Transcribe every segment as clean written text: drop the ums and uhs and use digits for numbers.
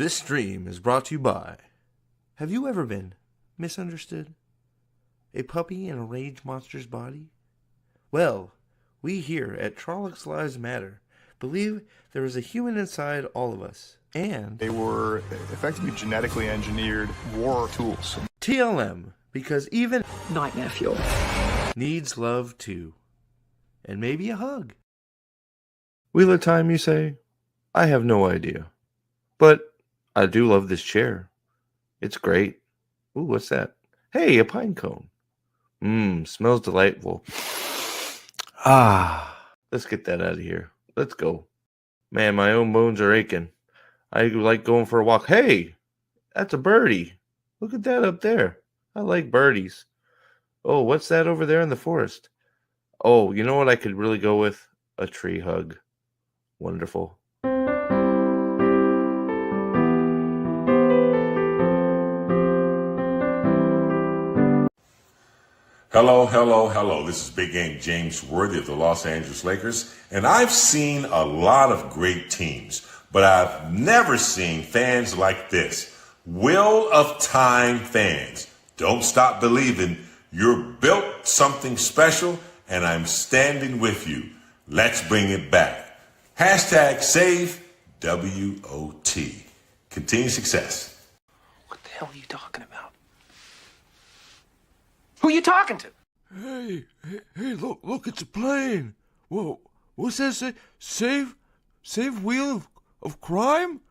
This stream is brought to you by... Have you ever been misunderstood? A puppy in a rage monster's body? Well, we here at Trollocs Lives Matter believe there is a human inside all of us. And they were effectively genetically engineered war tools. TLM, because even nightmare fuel needs love too. And maybe a hug. Wheel of Time, you say? I have no idea. But I do love this chair. It's great. Ooh, what's that? Hey, a pine cone. Smells delightful. Let's get that out of here. Let's go. Man, my own bones are aching. I like going for a walk. Hey, that's a birdie. Look at that up there. I like birdies. Oh, what's that over there in the forest? Oh, you know what I could really go with? A tree hug. Wonderful. Hello, hello, hello. This is Big Game James Worthy of the Los Angeles Lakers, and I've seen a lot of great teams, but I've never seen fans like this. Wheel of Time fans. Don't stop believing. You're built something special, and I'm standing with you. Let's bring it back. Hashtag save WOT. Continued success. What the hell are you talking about? Who are you talking to? Hey, look, it's a plane. Whoa, what's that say? Save wheel of crime?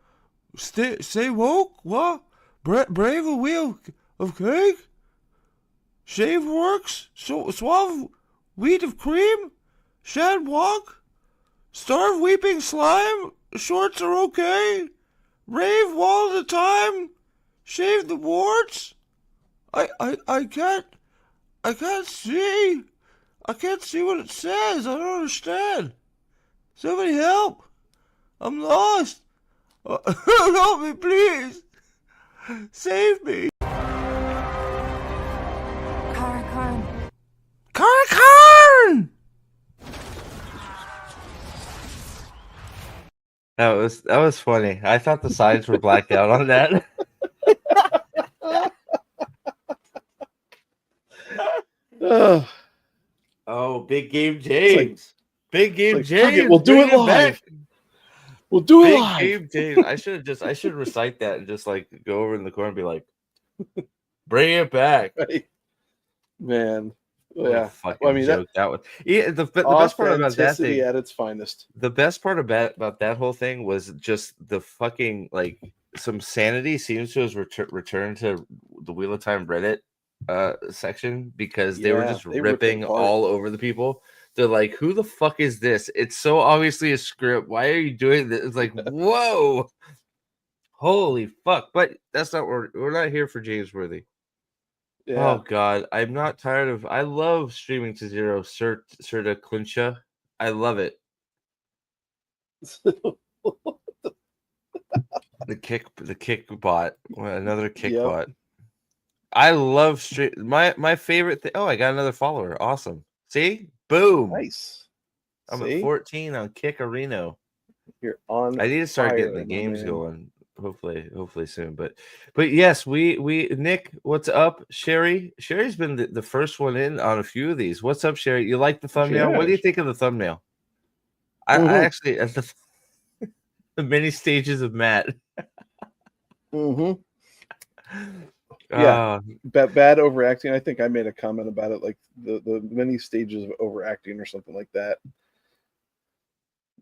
Stay woke? What? Brave a wheel of cake? Shave works? Suave wheat of cream? Shad walk? Starve weeping slime? Shorts are okay? Rave all the time? Shave the warts? I can't see. I can't see what it says. I don't understand. Somebody help. I'm lost. Help me, please. Save me. Karn! That was funny. I thought the sides were blacked out on that. Oh, Big Game James. Big Game James. We'll do it live. We'll do it live. Big Game James. I should recite that and just like go over in the corner and be like, bring it back. Right. Man. Yeah. I mean, that was the best part about that thing at its finest. The best part about that whole thing was just the fucking like some sanity seems to have returned to the Wheel of Time Reddit section because they were just ripping all over the people. They're like, who the fuck is this? It's so obviously a script. Why are you doing this? It's like, whoa, holy fuck. But that's not we're not here for James Worthy. Yeah. Oh god, I'm not tired of I love streaming to zero Serta Clincha. I love it. the kick bot. Another kick bot. I love stream. My favorite thing. Oh, I got another follower. Awesome. See? Boom. Nice. I'm at 14 on Kick Areno. You're on. I need to start getting the games going. Hopefully soon. But yes, we Nick, what's up? Sherry's been the first one in on a few of these. What's up, Sherry? You like the thumbnail? What do you think of the thumbnail? I actually the many stages of Matt. Yeah, bad overacting. I think I made a comment about it, like the many stages of overacting or something like that.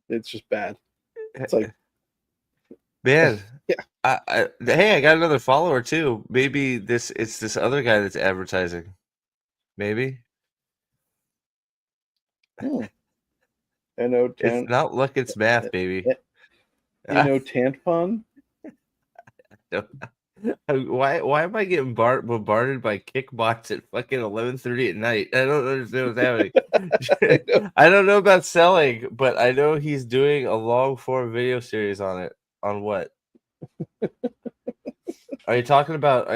It's just bad. It's like, man, yeah. Hey, I got another follower too. Maybe it's this other guy that's advertising. Maybe. I know. It's not luck, it's math, baby. You know, tampon. Why am I getting bombarded by kick bots at fucking 11:30 at night? I don't understand what's happening. I don't know about selling, but I know he's doing a long form video series on it. On what? Are you talking about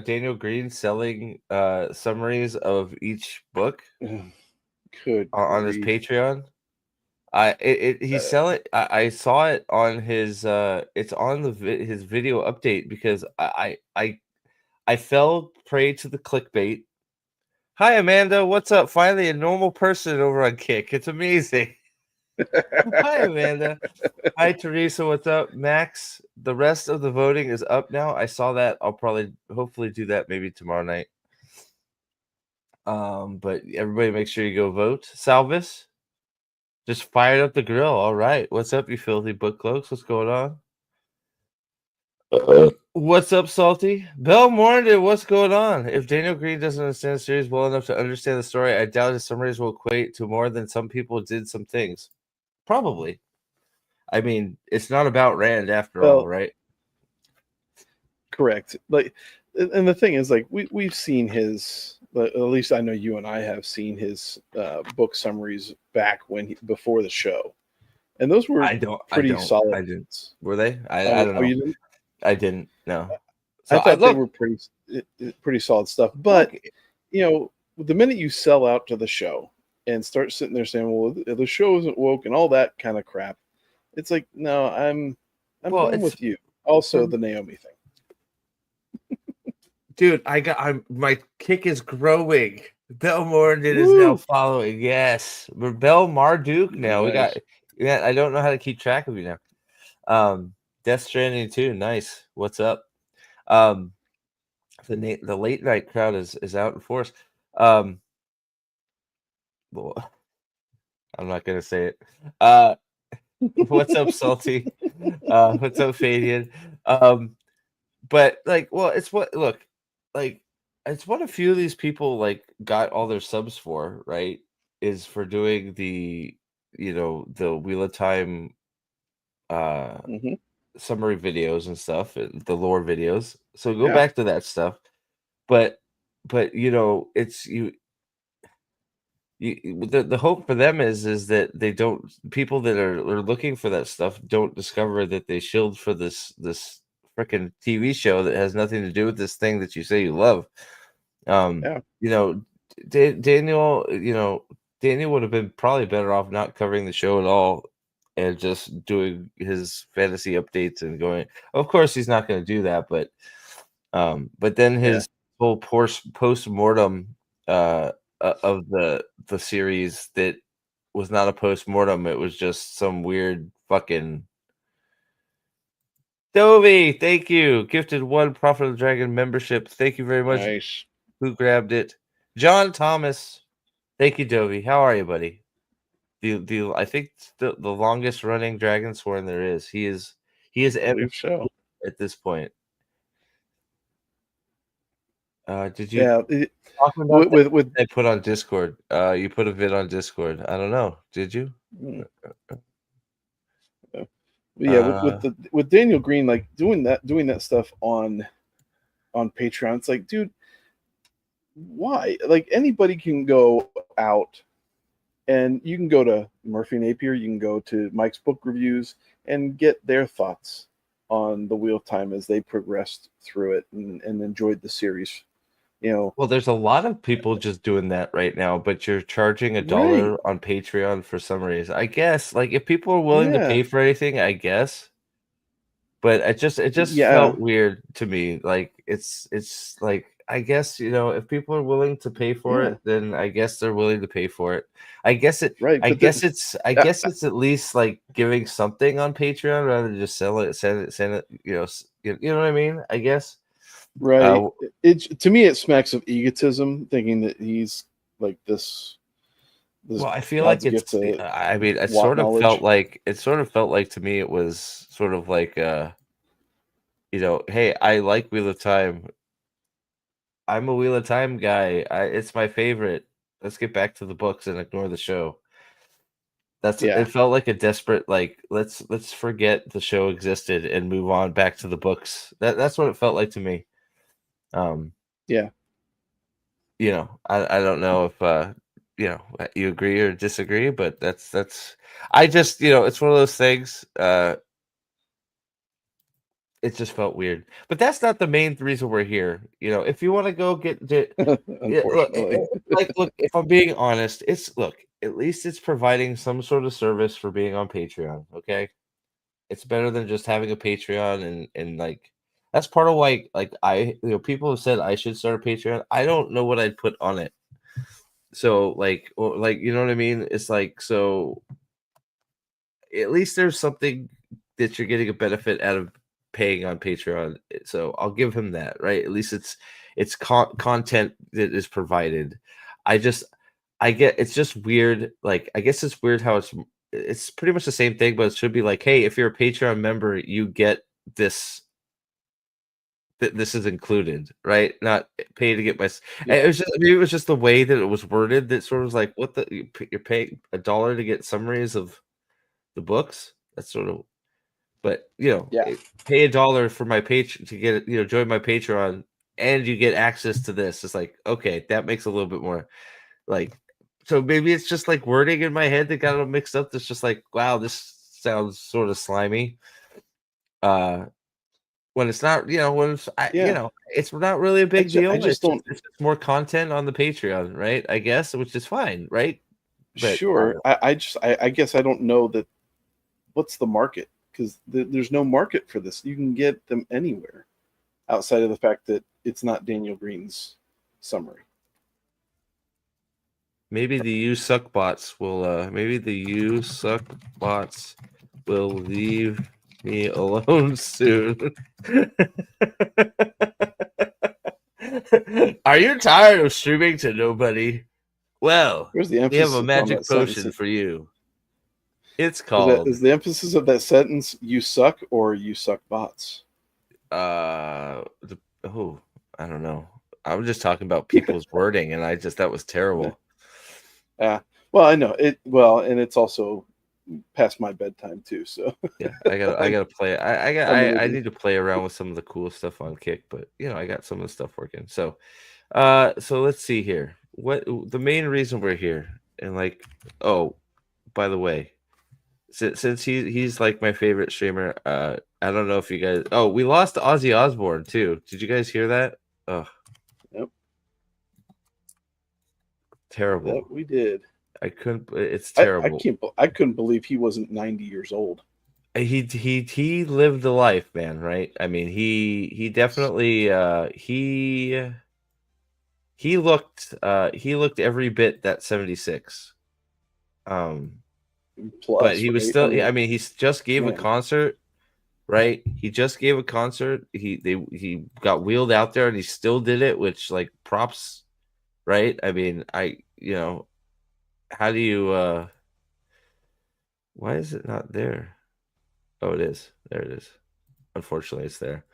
Daniel Greene selling summaries of each book Good on his Patreon? He's selling. I saw it on his. It's on his video update because I fell prey to the clickbait. Hi Amanda, what's up? Finally, a normal person over on Kick. It's amazing. Hi Amanda. Hi Teresa, what's up? Max, the rest of the voting is up now. I saw that. I'll probably, hopefully, do that maybe tomorrow night. But everybody, make sure you go vote. Salvis. Just fired up the grill. All right. What's up, you filthy book cloaks? What's going on? What's up, Salty? Bell Morndon, what's going on? If Daniel Greene doesn't understand the series well enough to understand the story, I doubt his summaries will equate to more than some people did some things. Probably. I mean, it's not about Rand after all, right? Correct. Like, and the thing is, like, we've seen his. At least I know you and I have seen his book summaries back before the show, and those were pretty solid. I didn't. Were they? I don't know. You didn't? I didn't. No. So I thought they were pretty solid stuff. But you know, the minute you sell out to the show and start sitting there saying, "Well, the show isn't woke" and all that kind of crap, it's like, no, I'm going with you. Also, the Naomi thing. Dude, my kick is growing. Bell Morndon is now following. Yes, we're Bell Marduk now. Nice. I don't know how to keep track of you now. Death Stranding 2, nice. What's up? The late night crowd is out in force. I'm not gonna say it. What's up, Salty? What's up, Fadian? But like, well, it's what it's what a few of these people like got all their subs for, right? Is for doing the the Wheel of Time summary videos and stuff, the lore videos. So go back to that stuff. But it's the hope for them is that they don't, people that are looking for that stuff don't discover that they shilled for this freaking TV show that has nothing to do with this thing that you say you love. Daniel would have been probably better off not covering the show at all and just doing his fantasy updates and going. Of course, he's not going to do that, but then his whole post-mortem of the series that was not a post-mortem, it was just some weird fucking. Dovey, thank you. Gifted 1 Prophet of the Dragon membership. Thank you very much. Nice. Who grabbed it? John Thomas. Thank you, Dovey. How are you, buddy? I think the longest running Dragonsworn there is. He is Emmy at this point. Did you talk about with I put on Discord? You put a vid on Discord. I don't know. Did you? With Daniel Greene, like doing that stuff on Patreon, it's like, dude, why? Like, anybody can go out and you can go to Murphy Napier, you can go to Mike's book reviews and get their thoughts on the Wheel of Time as they progressed through it and enjoyed the series. Well, there's a lot of people just doing that right now, but you're charging $1 on Patreon for summaries. I guess, like, if people are willing to pay for anything, I guess. But it just felt weird to me. Like, it's like, I guess, if people are willing to pay for it, then I guess they're willing to pay for it. I guess it's at least like giving something on Patreon rather than just send it. You know what I mean? I guess. Right. To me, it smacks of egotism, thinking that he's like this. Well, I feel like it's. I mean, it sort of felt like to me it was sort of like, hey, I like Wheel of Time. I'm a Wheel of Time guy. It's my favorite. Let's get back to the books and ignore the show. It felt like a desperate, like, let's forget the show existed and move on back to the books. That's what it felt like to me. I don't know if you agree or disagree, but that's I just, it's one of those things. It just felt weird, but that's not the main reason we're here. If you want to go get look, if I'm being honest, at least it's providing some sort of service for being on Patreon. Okay, it's better than just having a Patreon and like that's part of why like people have said I should start a Patreon. I don't know what I'd put on it. So like or like you know what I mean? It's like so at least there's something that you're getting a benefit out of paying on Patreon. So I'll give him that, right? At least it's content that is provided. I get it's just weird. Like I guess it's weird how it's pretty much the same thing, but it should be like, hey, if you're a Patreon member, you get this. This is included, right? Not pay to get my. It was just, maybe it was just the way that it was worded that sort of was like, what the you're paying $1 to get summaries of the books. That's sort of, but pay $1 for my page to get it. Join my Patreon, and you get access to this. It's like okay, that makes a little bit more like. So maybe it's just like wording in my head that got all mixed up. That's just like, wow, this sounds sort of slimy. When it's not, when it's, it's not really a big deal. It's just more content on the Patreon, right? I guess, which is fine, right? But, sure. I guess I don't know that. What's the market? Because there's no market for this. You can get them anywhere, outside of the fact that it's not Daniel Greene's summary. Maybe the You Suck bots will. Maybe the You Suck bots will leave me alone soon. Are you tired of streaming to nobody? Well, we have a magic potion for you. It's called. Is the emphasis of that sentence "you suck" or "you suck bots"? I don't know. I was just talking about people's wording, and that was terrible. Yeah. Well, I know it. Well, and it's also past my bedtime too. So yeah, I gotta play. I need to play around with some of the cool stuff on Kick, but I got some of the stuff working. So, so let's see here. What the main reason we're here, and like, oh, by the way, since he's like my favorite streamer, I don't know if you guys. Oh, we lost Ozzy Osbourne too. Did you guys hear that? Oh, yep. Terrible. Yep, we did. I couldn't. It's terrible. I couldn't believe he wasn't 90 years old. He lived the life, man. Right? I mean, he definitely he looked every bit that 76. Plus, but he was still. I mean, he just gave a concert, right? He just gave a concert. He got wheeled out there, and he still did it. Which like props, right? I mean, how do you why is it not there? Oh, it is. There it is. Unfortunately, it's there.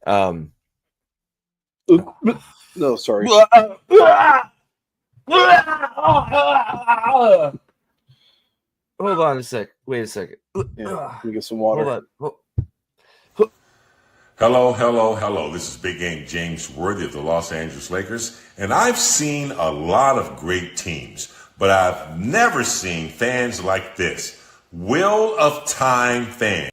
No, sorry. Hold on a sec. Wait a second. Yeah, let me get some water. Hold on. Hello. This is Big Game James Worthy of the Los Angeles Lakers, and I've seen a lot of great teams, but I've never seen fans like this. Wheel of Time fans.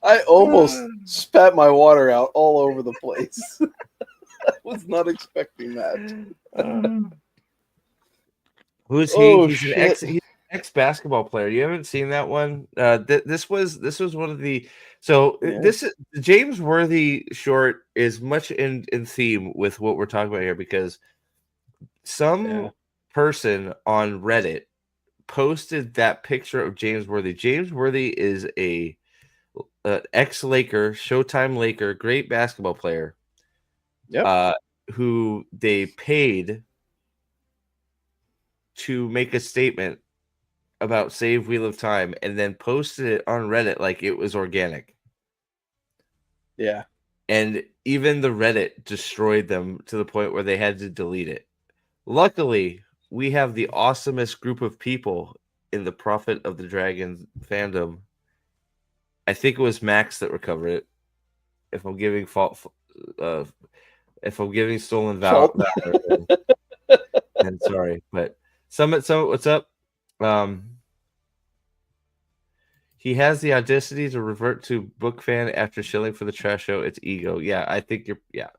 I almost spat my water out all over the place. I was not expecting that. Who's he? He's an ex-basketball player. You haven't seen that one? This was one of the. So this is the James Worthy short is much in theme with what we're talking about here because some person on Reddit posted that picture of James Worthy. James Worthy is a ex-Laker, Showtime Laker, great basketball player. Yep. Who they paid to make a statement about Save Wheel of Time and then posted it on Reddit like it was organic. Yeah. And even the Reddit destroyed them to the point where they had to delete it. Luckily, we have the awesomest group of people in the Prophet of the Dragon fandom. I think it was Max that recovered it. If I'm giving stolen valor, then sorry. But Summit, what's up? He has the audacity to revert to book fan after shilling for the trash show. It's ego. Yeah, I think you're. Yeah,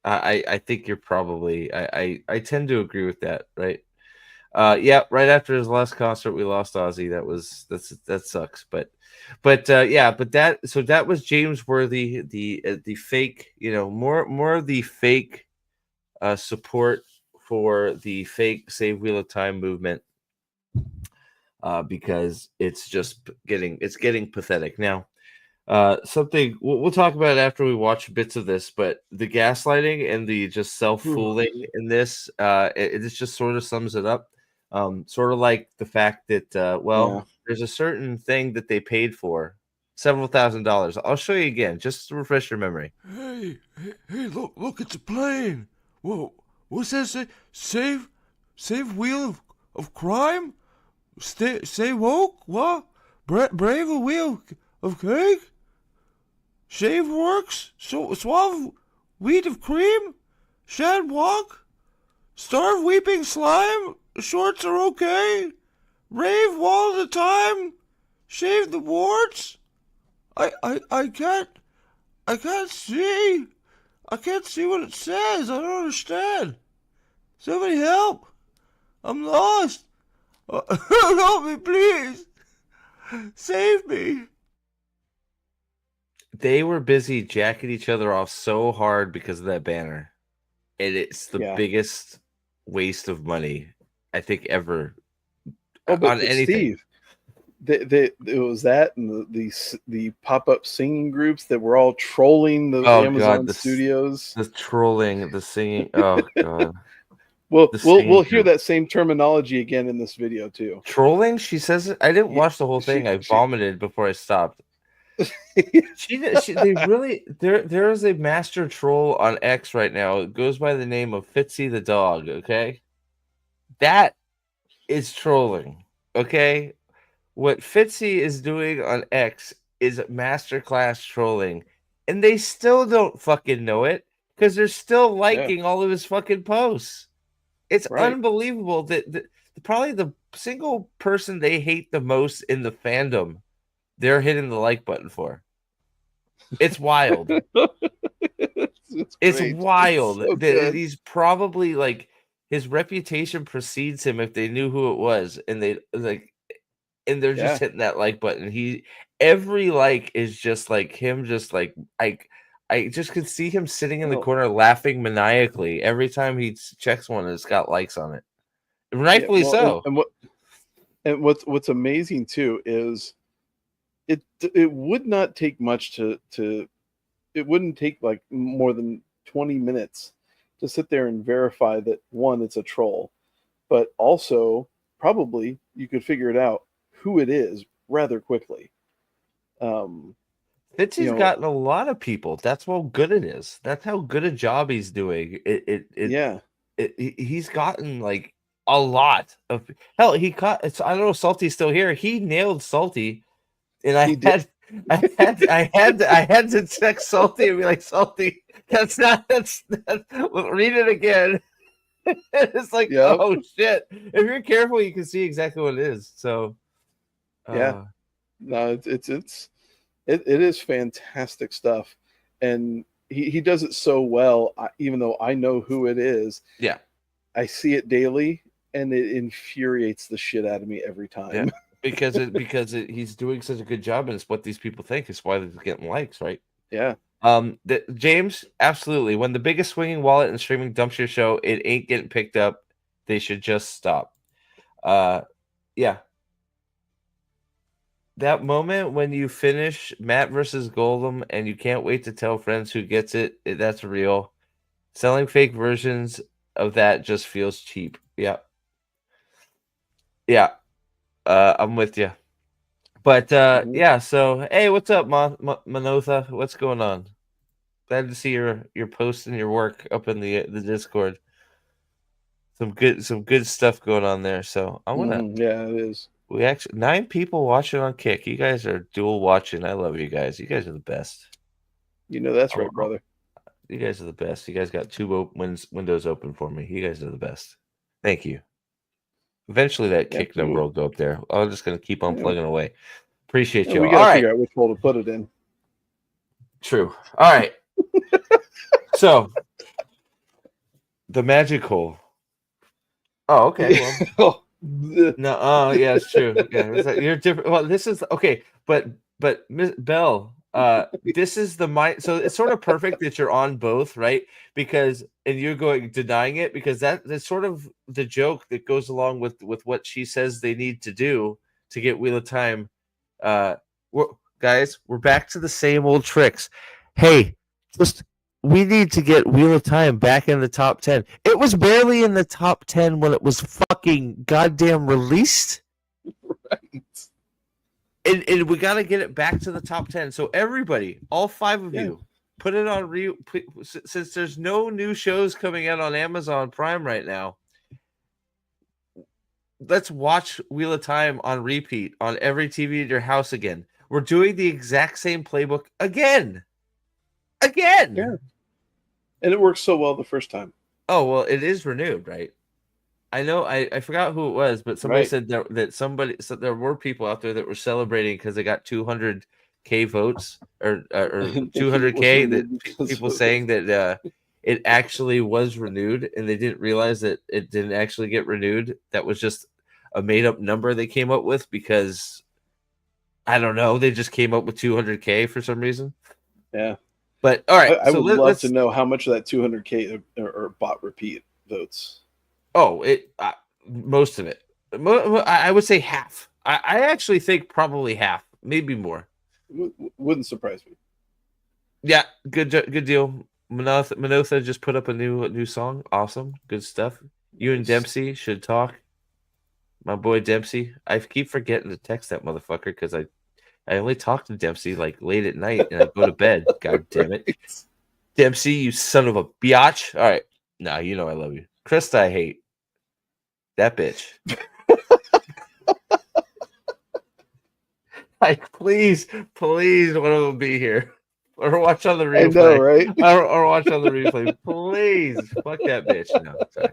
I think you're probably. I tend to agree with that. Right. Yeah. Right after his last concert, we lost Ozzy. That sucks. But yeah. But that was James Worthy. The fake. More of the fake support for the fake Save Wheel of Time movement. Because it's just getting pathetic now. Something we'll talk about after we watch bits of this, but the gaslighting and the just self-fooling in this, it just sort of sums it up. Sort of like the fact that there's a certain thing that they paid for several $1,000s. I'll show you again, just to refresh your memory. Hey, look, it's a plane. Whoa, what's that say? Save wheel of crime? Stay woke? What? Brave a wheel of cake? Shave works? Suave wheat of cream? Shad walk? Starve weeping slime? Shorts are okay? Rave wall at a time? Shave the warts? I can't see. I can't see what it says. I don't understand. Somebody help. I'm lost. Help me, please. Save me. They were busy jacking each other off so hard because of that banner. And it's the biggest waste of money, I think, ever on anything. Steve, it was that and the pop-up singing groups that were all trolling the Amazon studios. The trolling, the singing. Oh, God. We'll hear that same terminology again in this video too. Trolling? She says it. I didn't watch the whole thing. I vomited before I stopped. They really there is a master troll on X right now. It goes by the name of Fitzy the dog. Okay, that is trolling. Okay, what Fitzy is doing on X is masterclass trolling, and they still don't fucking know it because they're still liking all of his fucking posts. It's unbelievable that probably the single person they hate the most in the fandom, they're hitting the like button for. It's wild. It's wild. So he's probably like his reputation precedes him if they knew who it was, and they're just hitting that like button. Every like is just like him, just like I just could see him sitting in the corner laughing maniacally every time he checks one and it's got likes on it. Rightfully so. And what's amazing too is it would not take much it wouldn't take like more than 20 minutes to sit there and verify that one, it's a troll, but also probably you could figure it out who it is rather quickly. Fitzy's gotten a lot of people. That's how good it is. That's how good a job he's doing. He's gotten like a lot of hell. He caught. I don't know if Salty's still here. He nailed Salty, and I had to text Salty and be like, Salty, that's read it again. It's like, oh shit. If you're careful, you can see exactly what it is. So no, it is fantastic stuff, and he does it so well. Even though I know who it is, I see it daily, and it infuriates the shit out of me every time. Yeah, because he's doing such a good job, and it's what these people think. It's why they're getting likes, right? Yeah. James, absolutely. When the biggest swinging wallet and streaming dumps your show, it ain't getting picked up. They should just stop. Yeah. That moment when you finish Matt versus Golem and you can't wait to tell friends who gets it, that's real. Selling fake versions of that just feels cheap. Yeah. Yeah. I'm with you. But yeah, so hey, what's up, Manotha? What's going on? Glad to see your post and your work up in the Discord. Some good stuff going on there. So I want to it is. We actually 9 people watching on Kick. You guys are dual watching. I love you guys. You guys are the best. That's right, brother. You guys are the best. You guys got 2 windows open for me. You guys are the best. Thank you. Eventually, that Kick number will go up there. I'm just gonna keep on plugging away. Appreciate And you. we All got to right. figure out which hole to put it in. True. All right. So the magic hole. Oh, okay. Well, no. Oh, yeah, it's true. Yeah, you're different. Well, this is okay, but Miss Bell, this is the mind. So it's sort of perfect that you're on both, right? Because and you're going denying it because that's sort of the joke that goes along with what she says they need to do to get Wheel of Time. Guys, we're back to the same old tricks. Hey, just we need to get Wheel of Time back in the top 10. It was barely in the top 10 when it was fucking goddamn released. Right. And we got to get it back to the top 10. So everybody, all 5 of you, put it on since there's no new shows coming out on Amazon Prime right now. Let's watch Wheel of Time on repeat on every TV in your house again. We're doing the exact same playbook again. Yeah. And it worked so well the first time. Oh, well, it is renewed, right? I know. I forgot who it was, but somebody said that there were people out there that were celebrating because they got 200K votes or 200K. That people saying that it actually was renewed, and they didn't realize that it didn't actually get renewed. That was just a made up number they came up with because I don't know. They just came up with 200K for some reason. Yeah. But all right, I would love to know how much of that 200K are bot repeat votes. Oh, most of it. I would say half. I actually think probably half, maybe more. Wouldn't surprise me. Yeah, good deal. Manotha just put up a new song. Awesome, good stuff. You and Dempsey should talk. My boy Dempsey. I keep forgetting to text that motherfucker because I only talk to Dempsey like late at night and I go to bed. God damn it, Dempsey, you son of a biatch. All right, nah, you know I love you. Krista, I hate that bitch. Like, please, one of them be here. Or watch on the replay. I know, right? Or watch on the replay. Please. Fuck that bitch. No, sorry.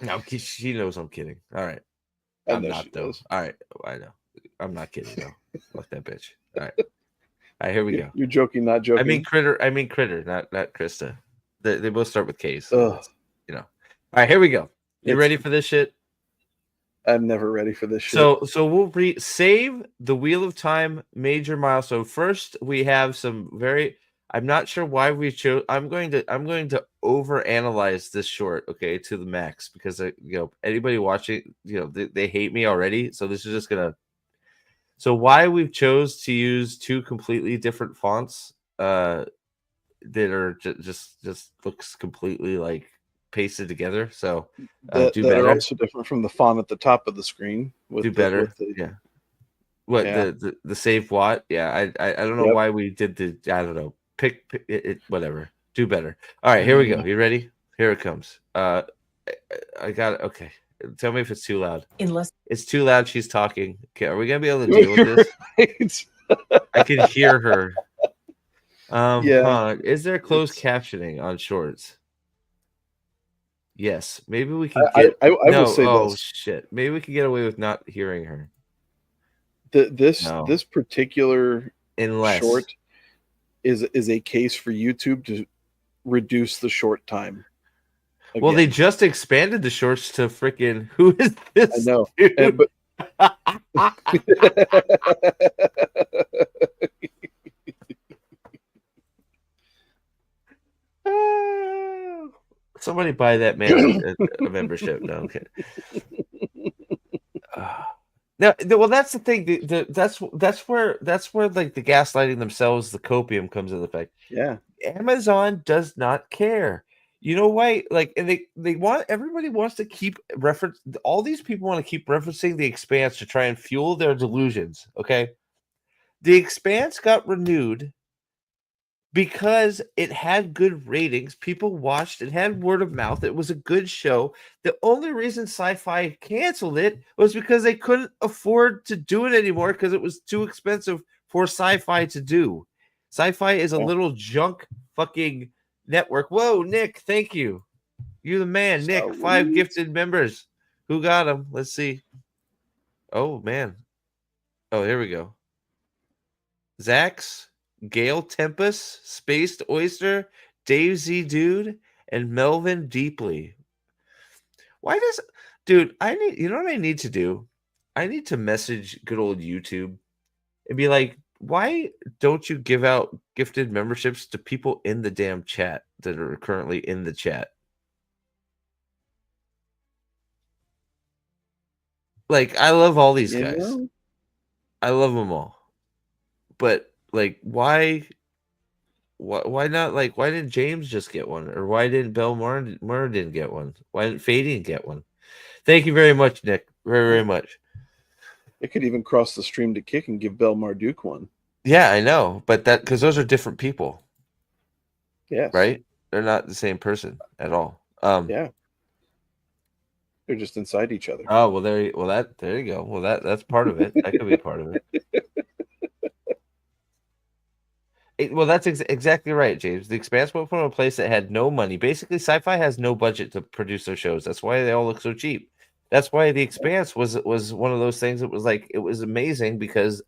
No, she knows I'm kidding. All right. I'm not, though. All right. I know. I'm not kidding, though. Fuck that bitch. All right. All right, here we go. You're joking, not joking. I mean Critter, not Krista. They both start with K's. So you know. All right, here we go. You ready for this shit? I'm never ready for this shit. So we'll save the Wheel of Time major milestone. First, we have some very. I'm not sure why we chose. I'm going to overanalyze this short, okay, to the max because anybody watching, they hate me already. So this is just gonna. So why we've chose to use 2 completely different fonts, that are just looks completely like pasted together. So that are also different from the font at the top of the screen. Yeah. What the save Watt? Yeah, I don't know why we did the. I don't know. Pick it. Whatever. Do better. All right, here we go. You ready? Here it comes. I got it. Okay. Tell me if it's too loud. Unless it's too loud, she's talking. Okay, are we gonna be able to deal with this? I can hear her. Is there closed captioning on shorts? Yes. Maybe we can get. I will say this. Shit. Maybe we can get away with not hearing her. This particular Unless short is a case for YouTube to reduce the short time. Again. Well, they just expanded the shorts to freaking. Who is this? I know, somebody buy that man a membership. No, okay. Now, well, that's the thing. That's where like the gaslighting themselves, the copium comes into effect. Yeah, Amazon does not care. You know why? Like, and everybody wants to keep reference. All these people want to keep referencing the Expanse to try and fuel their delusions. Okay, the Expanse got renewed because it had good ratings. People watched. It had word of mouth. It was a good show. The only reason Sci-Fi canceled it was because they couldn't afford to do it anymore because it was too expensive for Sci-Fi to do. Sci-Fi is a little junk fucking network. Whoa, Nick, thank you. You're the man, Nick. 5 gifted members. Who got them? Let's see. Oh, man. Oh, here we go. Zax, Gail Tempest, Spaced Oyster, Dave Z Dude, and Melvin Deeply. Why does, dude? I need. You know what I need to do? I need to message good old YouTube and be like, why don't you give out gifted memberships to people in the damn chat that are currently in the chat? Like, I love all these guys. I love them all. But like, why not? Like, why didn't James just get one, or why didn't Bell Murr didn't get one? Why didn't Fading get one? Thank you very much, Nick. Very, very much. It could even cross the stream to Kick and give Bell Marduk one. Yeah, I know, but that because those are different people. Yes. Right? They're not the same person at all. Yeah. They're just inside each other. Oh well, there you go. Well, that's part of it. That could be part of it. Well, that's exactly right, James. The Expanse went from a place that had no money. Basically, Sci-Fi has no budget to produce their shows. That's why they all look so cheap. That's why The Expanse was one of those things that was like, it was amazing because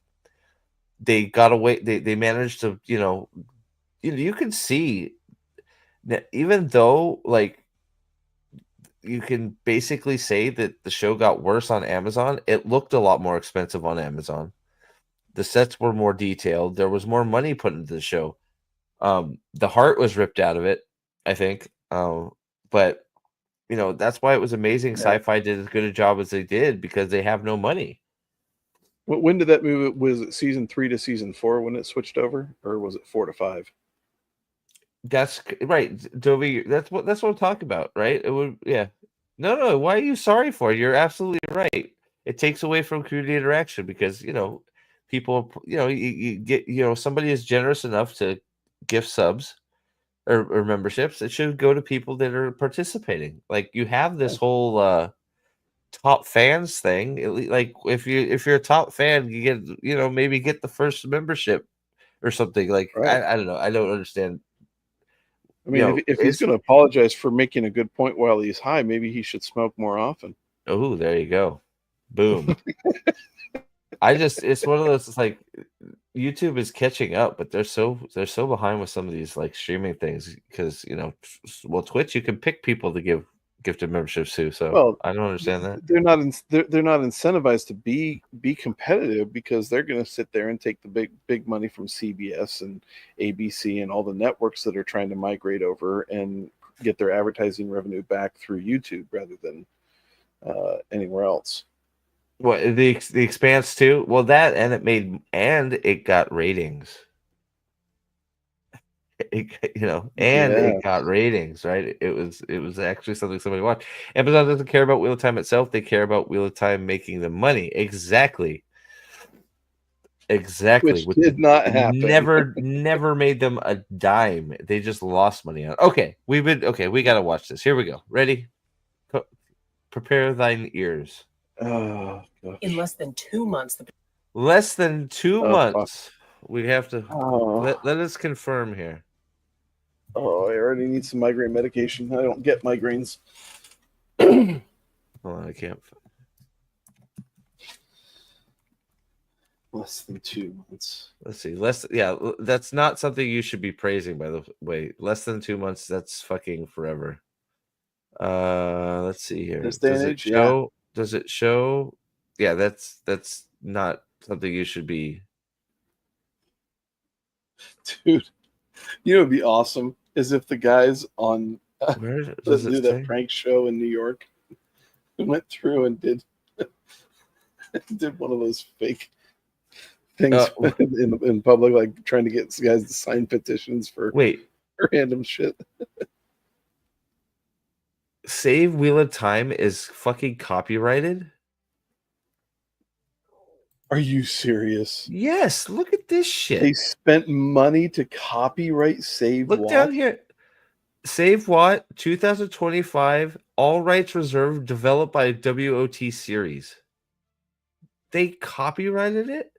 they got away. They managed to, you can see that even though like you can basically say that the show got worse on Amazon, it looked a lot more expensive on Amazon. The sets were more detailed. There was more money put into the show. The heart was ripped out of it, I think. But that's why it was amazing. Yeah. Sci-Fi did as good a job as they did because they have no money. When did that move? Was it season 3 to season 4 when it switched over, or was it 4 to 5? That's right, Dovey. That's what I'm talking about, right? It would, yeah. No. Why are you sorry for it? You're absolutely right. It takes away from community interaction because people, you get, somebody is generous enough to gift subs or memberships. It should go to people that are participating. Like you have this whole top fans thing. Like if you're a top fan, you get maybe get the first membership or something. Like Right. I don't know. I don't understand. I mean, if he's going to apologize for making a good point while he's high, maybe he should smoke more often. Oh, there you go. Boom. It's one of those, it's like YouTube is catching up, but they're so behind with some of these like streaming things because Twitch, you can pick people to give gifted memberships to. So I don't understand that. They're not incentivized to be competitive because they're going to sit there and take the big money from CBS and ABC and all the networks that are trying to migrate over and get their advertising revenue back through YouTube rather than anywhere else. What, the Expanse too? Well, that it got ratings. It got ratings, right? It was actually something somebody watched. Amazon doesn't care about Wheel of Time itself; they care about Wheel of Time making the money. Exactly. Which did not happen. Never made them a dime. They just lost money on it. Okay, we gotta watch this. Here we go. Ready? Prepare thine ears. Oh, gosh. In less than 2 months. Less than 2 months. Fuck. We have to let us confirm here. Oh, I already need some migraine medication. I don't get migraines. Hold on, I can't. Less than 2 months. Let's see. That's not something you should be praising, by the way. Less than 2 months, that's fucking forever. Let's see here. This day and age, yeah. Does it show? Yeah, that's not something you should be. Dude, it'd be awesome is if the guys on Where does it do say? that prank show in New York went through and did one of those fake things in public, like trying to get guys to sign petitions for random shit. Save Wheel of Time is fucking copyrighted? Are you serious? Yes, look at this shit. They spent money to copyright Save Look Watt? down here. Save Watt 2025, all rights reserved, developed by WOT series. They copyrighted it?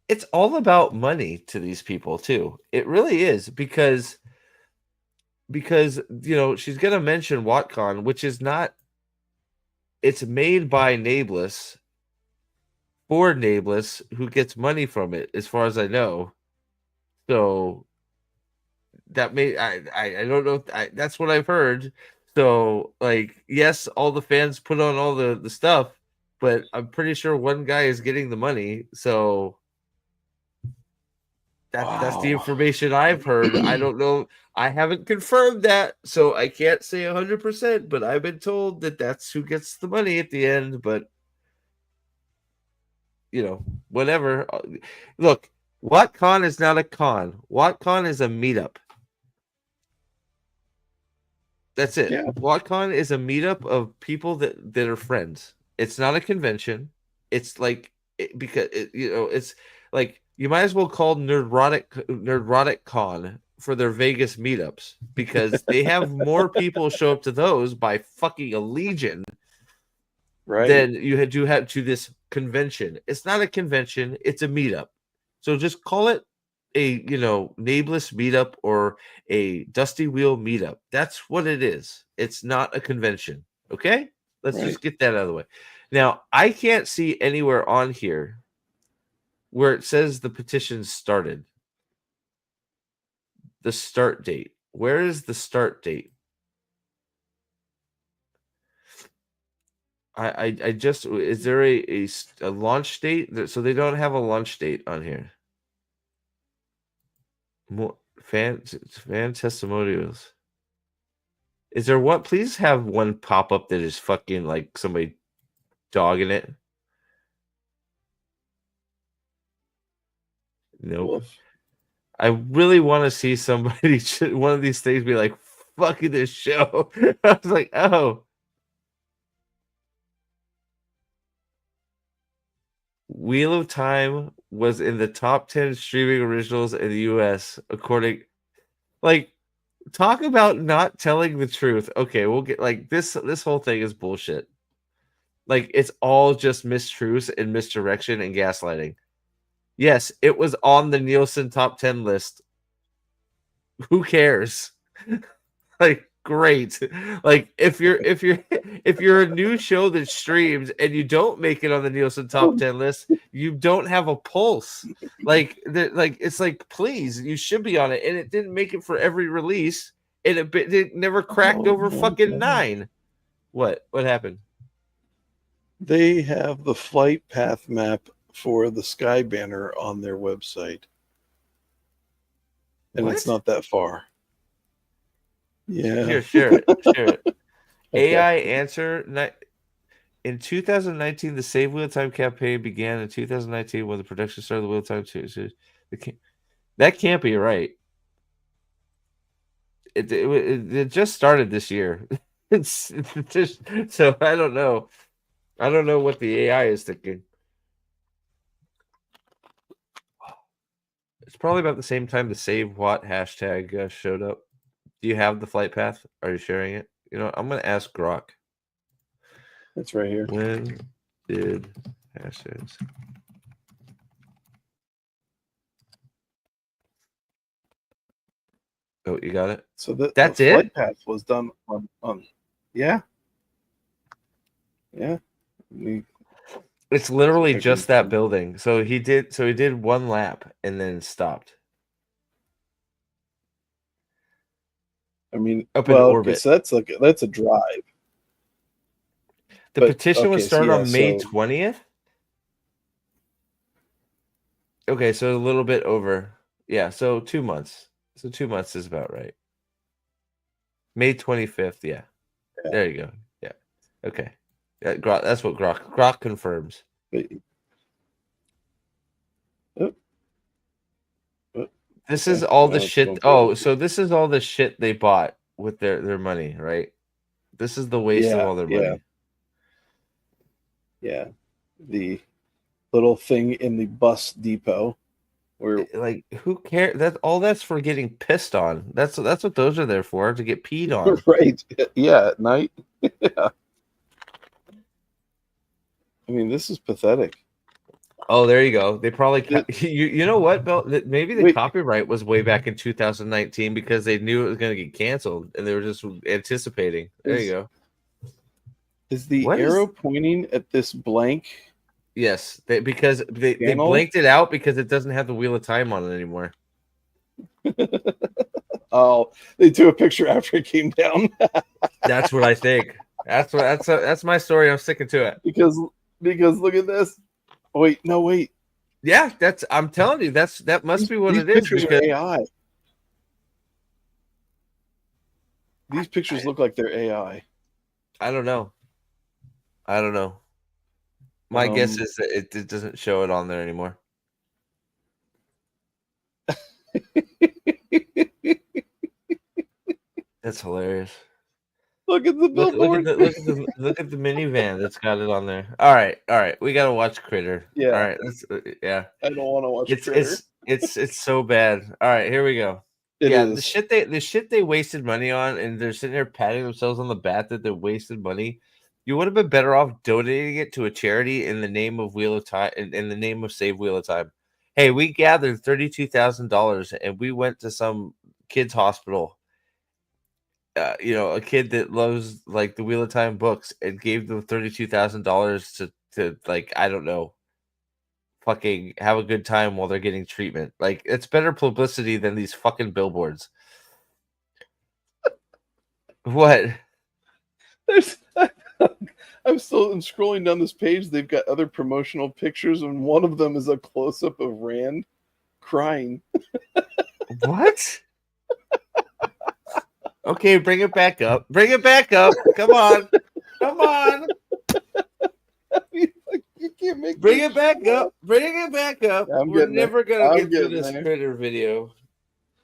It's all about money to these people too. It really is because she's going to mention Wattcon, which is not it's made by Nameless for Nameless, who gets money from it, as far as I know. So that may I don't know. That's what I've heard. So like, yes, all the fans put on all the stuff, but I'm pretty sure one guy is getting the money. So that's the information I've heard. I don't know. I haven't confirmed that, so I can't say 100%. But I've been told that that's who gets the money at the end. But whatever. Look, Wattcon is not a con. Wattcon is a meetup. That's it. Yeah. Wattcon is a meetup of people that are friends. It's not a convention. It's like it's like you might as well call Nerdrotic Con for their Vegas meetups, because they have more people show up to those by fucking a legion, right? Than you had to have to this convention. It's not a convention. It's a meetup. So just call it a Nameless meetup or a Dusty Wheel meetup. That's what it is. It's not a convention. Okay, let's just get that out of the way. Now, I can't see anywhere on here where it says the petition started. The start date. Where is the start date? I just, is there a launch date? So they don't have a launch date on here. More fan testimonials. Is there one? Please have one pop up that is fucking like somebody dogging it. Nope. I really want to see somebody one of these things be like, fucking this show. I was like, oh. Wheel of Time was in the top 10 streaming originals in the US, according, like, talk about not telling the truth. Okay, we'll get like this whole thing is bullshit. Like, it's all just mistruths and misdirection and gaslighting. Yes, it was on the Nielsen top 10 list. Who cares? Like, great. Like, if you're a new show that streams and you don't make it on the Nielsen top 10 list, you don't have a pulse. Like it's like, please, you should be on it. And it didn't make it for every release, and it never cracked over fucking 9. What happened? They have the flight path map for the Sky Banner on their website, and it's not that far. Yeah. Here, share it. Okay. AI answer. In 2019, the Save Wheel Time campaign began in 2019 when the production started the Wheel Time 2. So that can't be right. It just started this year. It's just, so I don't know. I don't know what the AI is thinking. It's probably about the same time the Save Watt hashtag showed up. Do you have the flight path? Are you sharing it? I'm going to ask Grok. It's right here. When did hashtags? Oh, you got it? So that's the it? flight path was done on yeah. Yeah. It's literally just that building. So he did one lap and then stopped. I mean, up in orbit. So that's a drive. The petition was started on May 20th. Okay, so a little bit over. Yeah, so 2 months. So 2 months is about right. May 25th. Yeah. There you go. Yeah. Okay. Yeah, that's what Grok confirms. This is all the shit. Oh, so this is all the shit they bought with their money, right? This is the waste of all their money. Yeah. The little thing in the bus depot where, like, who cares? That's for getting pissed on. That's what those are there for, to get peed on. Right. Yeah, at night. Yeah. I mean, this is pathetic. Oh, there you go. They probably you know what, Bill? Maybe the copyright was way back in 2019 because they knew it was going to get canceled and they were just anticipating. There you go. Is the What is- arrow pointing at this blank? Yes, because they Channel? blanked it out because it doesn't have the Wheel of Time on it anymore. Oh, they took a picture after it came down. That's what I think. That's my story. I'm sticking to it. because look at this. Wait, no, wait. Yeah, I'm telling you, that must be what These it is. pictures Because are AI. These pictures look like they're AI. I don't know. My guess is that it doesn't show it on there anymore. That's hilarious. Look at the billboard. Look at the minivan that's got it on there. All right. We gotta watch Critter. Yeah. All right. Yeah. I don't want to watch It's so bad. All right, here we go. It is. The shit they wasted money on, and they're sitting there patting themselves on the back that they wasted money. You would have been better off donating it to a charity in the name of Wheel of Time, in the name of Save Wheel of Time. Hey, we gathered $32,000 and we went to some kid's hospital. A kid that loves like the Wheel of Time books, and gave them $32,000 to like, I don't know, fucking have a good time while they're getting treatment. Like, it's better publicity than these fucking billboards. What? I'm scrolling down this page. They've got other promotional pictures, and one of them is a close up of Rand crying. What? Okay, bring it back up. Bring it back up. Come on. Come on. You can't make Bring it back up. Bring it back up. We're never going to get through this Critter video.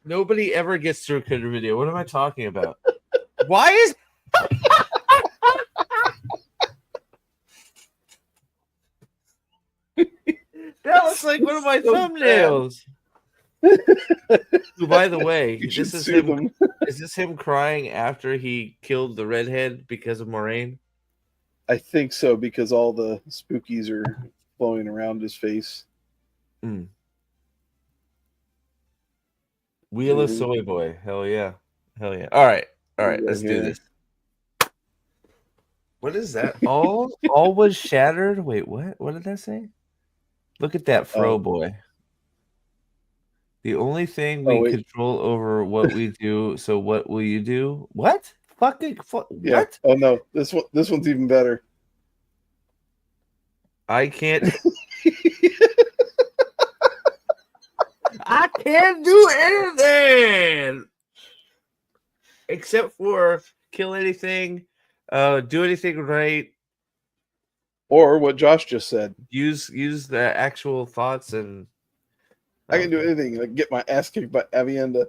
Nobody ever gets through a Critter video. What am I talking about? Why is... That was like one of my thumbnails. By the way, this is him. Is this him crying after he killed the redhead because of Moraine? I think so, because all the spookies are flowing around his face. Wheel of Soy Boy. Hell yeah. Hell yeah. All right. Let's do this. What is that? All was shattered. Wait, what? What did that say? Look at that fro boy. The only thing we control over what we do. So what will you do? What? Fucking yeah. What? Oh no, this one's even better. I can't. I can't do anything except for kill anything, do anything right, or what Josh just said. Use the actual thoughts, and I can do anything. Like get my ass kicked by Avienda.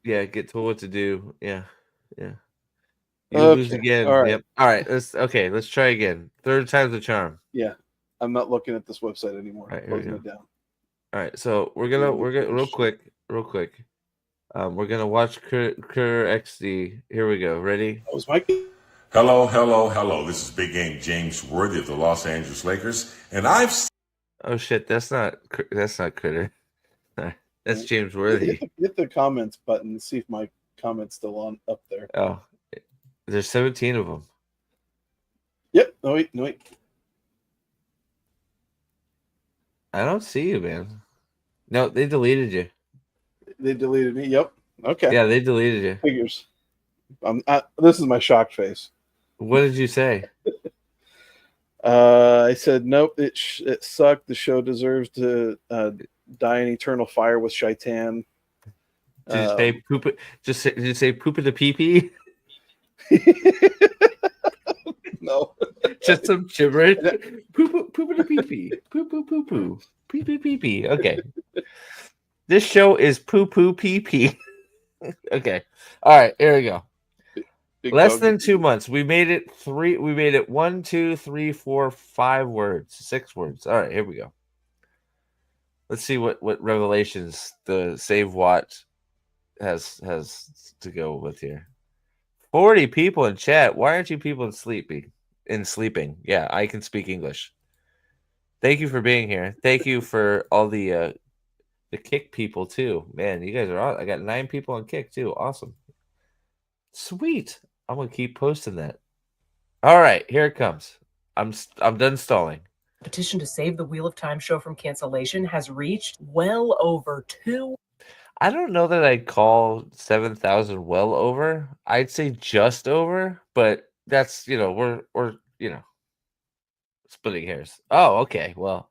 Yeah, get told what to do. Yeah. You okay. lose again. All right. Yep. All right. Let's try again. Third time's the charm. Yeah. I'm not looking at this website anymore. All right, Closing it down. All right. So we're gonna real quick. We're gonna watch Cur XD. Here we go. Ready? That was Mike. Hello. This is Big Game James Worthy of the Los Angeles Lakers, and I've. Oh shit! That's not Critter. That's James Worthy. Hit the comments button and see if my comment's still on up there. Oh, there's 17 of them. Yep. No wait. I don't see you, man. No, they deleted you. They deleted me. Yep. Okay. Yeah, they deleted you. Figures. This is my shocked face. What did you say? I said nope. It sucked. The show deserves to die in eternal fire with Shaitan. Did you say poop? Did you say poop in the pee pee? No. Just some gibberish. Poop in the pee pee. Poo. Pee pee. Okay. This show is poo pee pee. Okay. All right. Here we go. Less than 2 months. We made it 1, 2, 3, 4, 5 words. 6 words. All right. Here we go. Let's see what revelations the Save Watt has to go with here. 40 people in chat. Why aren't you people sleeping? Yeah, I can speak English. Thank you for being here. Thank you for all the Kick people too. Man, you guys are all, I got 9 people on Kick too. Awesome. Sweet. I'm gonna keep posting that. All right, here it comes. I'm done stalling. Petition to save the Wheel of Time show from cancellation has reached well over 2. I don't know that I'd call 7,000 well over. I'd say just over, but that's, we're splitting hairs. Oh, okay. Well,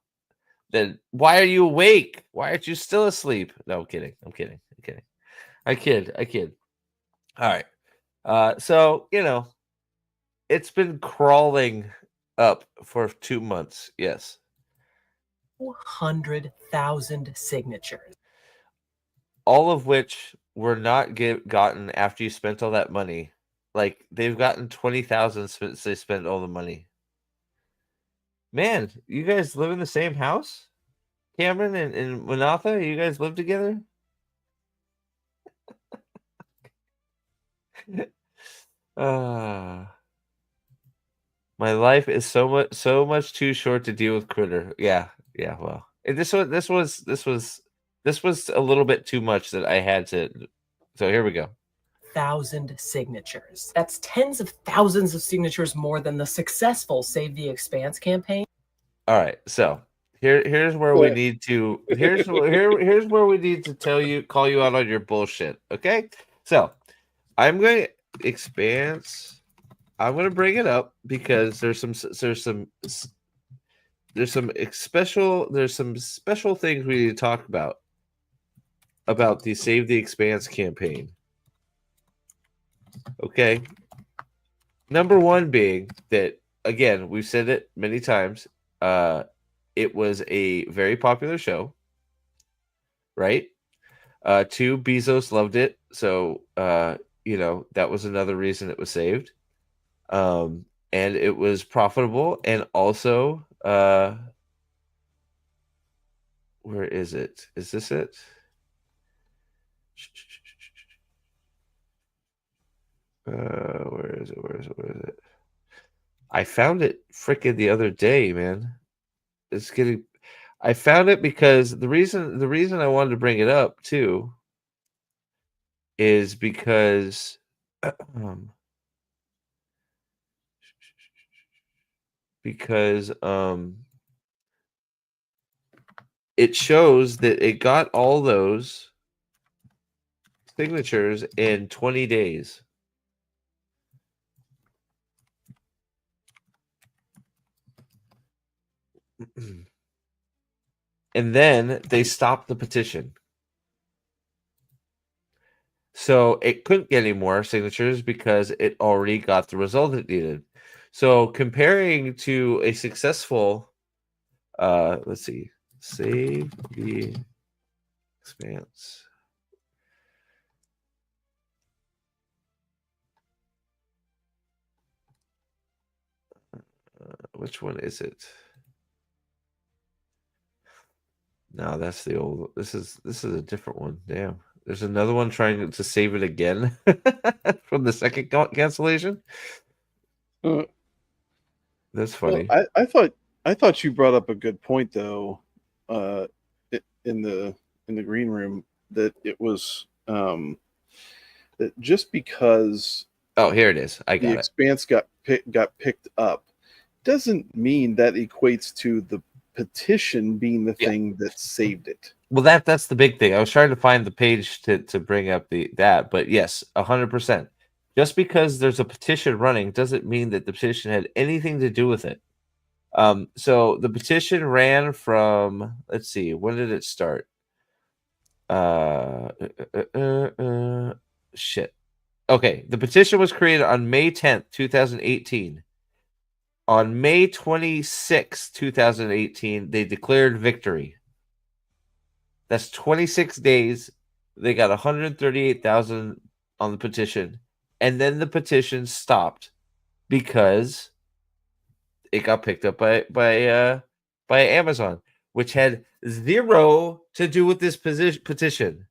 then why are you awake? Why aren't you still asleep? No, I'm kidding. I kid. All right. So, it's been crawling up for 2 months. Yes. 200,000 signatures. All of which were not gotten after you spent all that money. Like, they've gotten 20,000 since they spent all the money. Man, you guys live in the same house? Cameron and Manatha, you guys live together? My life is so much too short to deal with Critter. Yeah, well. This was a little bit too much that I had to. So here we go. 1,000 signatures. That's tens of thousands of signatures more than the successful Save the Expanse campaign. All right, so here's where we need to here's where we need to call you out on your bullshit. Okay, so I'm going to Expanse. I'm going to bring it up because there's some special things we need to talk about the Save the Expanse campaign. Okay. Number one being that, again, we've said it many times. It was a very popular show, right? 2, Bezos loved it, so that was another reason it was saved. And it was profitable, and also, where is it? Is this it? Where is it? I found it freaking the other day, man. I found it because the reason I wanted to bring it up too is because it shows that it got all those signatures in 20 days. And then they stopped the petition. So it couldn't get any more signatures because it already got the result it needed. So comparing to a successful, let's see, Save the Expanse. Which one is it? No, that's the old. This is a different one. Damn. There's another one trying to save it again from the second cancellation. That's funny. Well, I thought you brought up a good point though, in the green room, that it was that just because here it is. I got the Expanse got picked up doesn't mean that equates to the petition being the thing that saved it. Well, that's the big thing. I was trying to find the page to bring up that, but yes, 100%. Just because there's a petition running doesn't mean that the petition had anything to do with it. So the petition ran from, let's see, when did it start? Shit. Okay, the petition was created on May 10th, 2018. On May 26, 2018, they declared victory. That's 26 days. They got 138,000 on the petition. And then the petition stopped because it got picked up by Amazon, which had zero to do with this petition.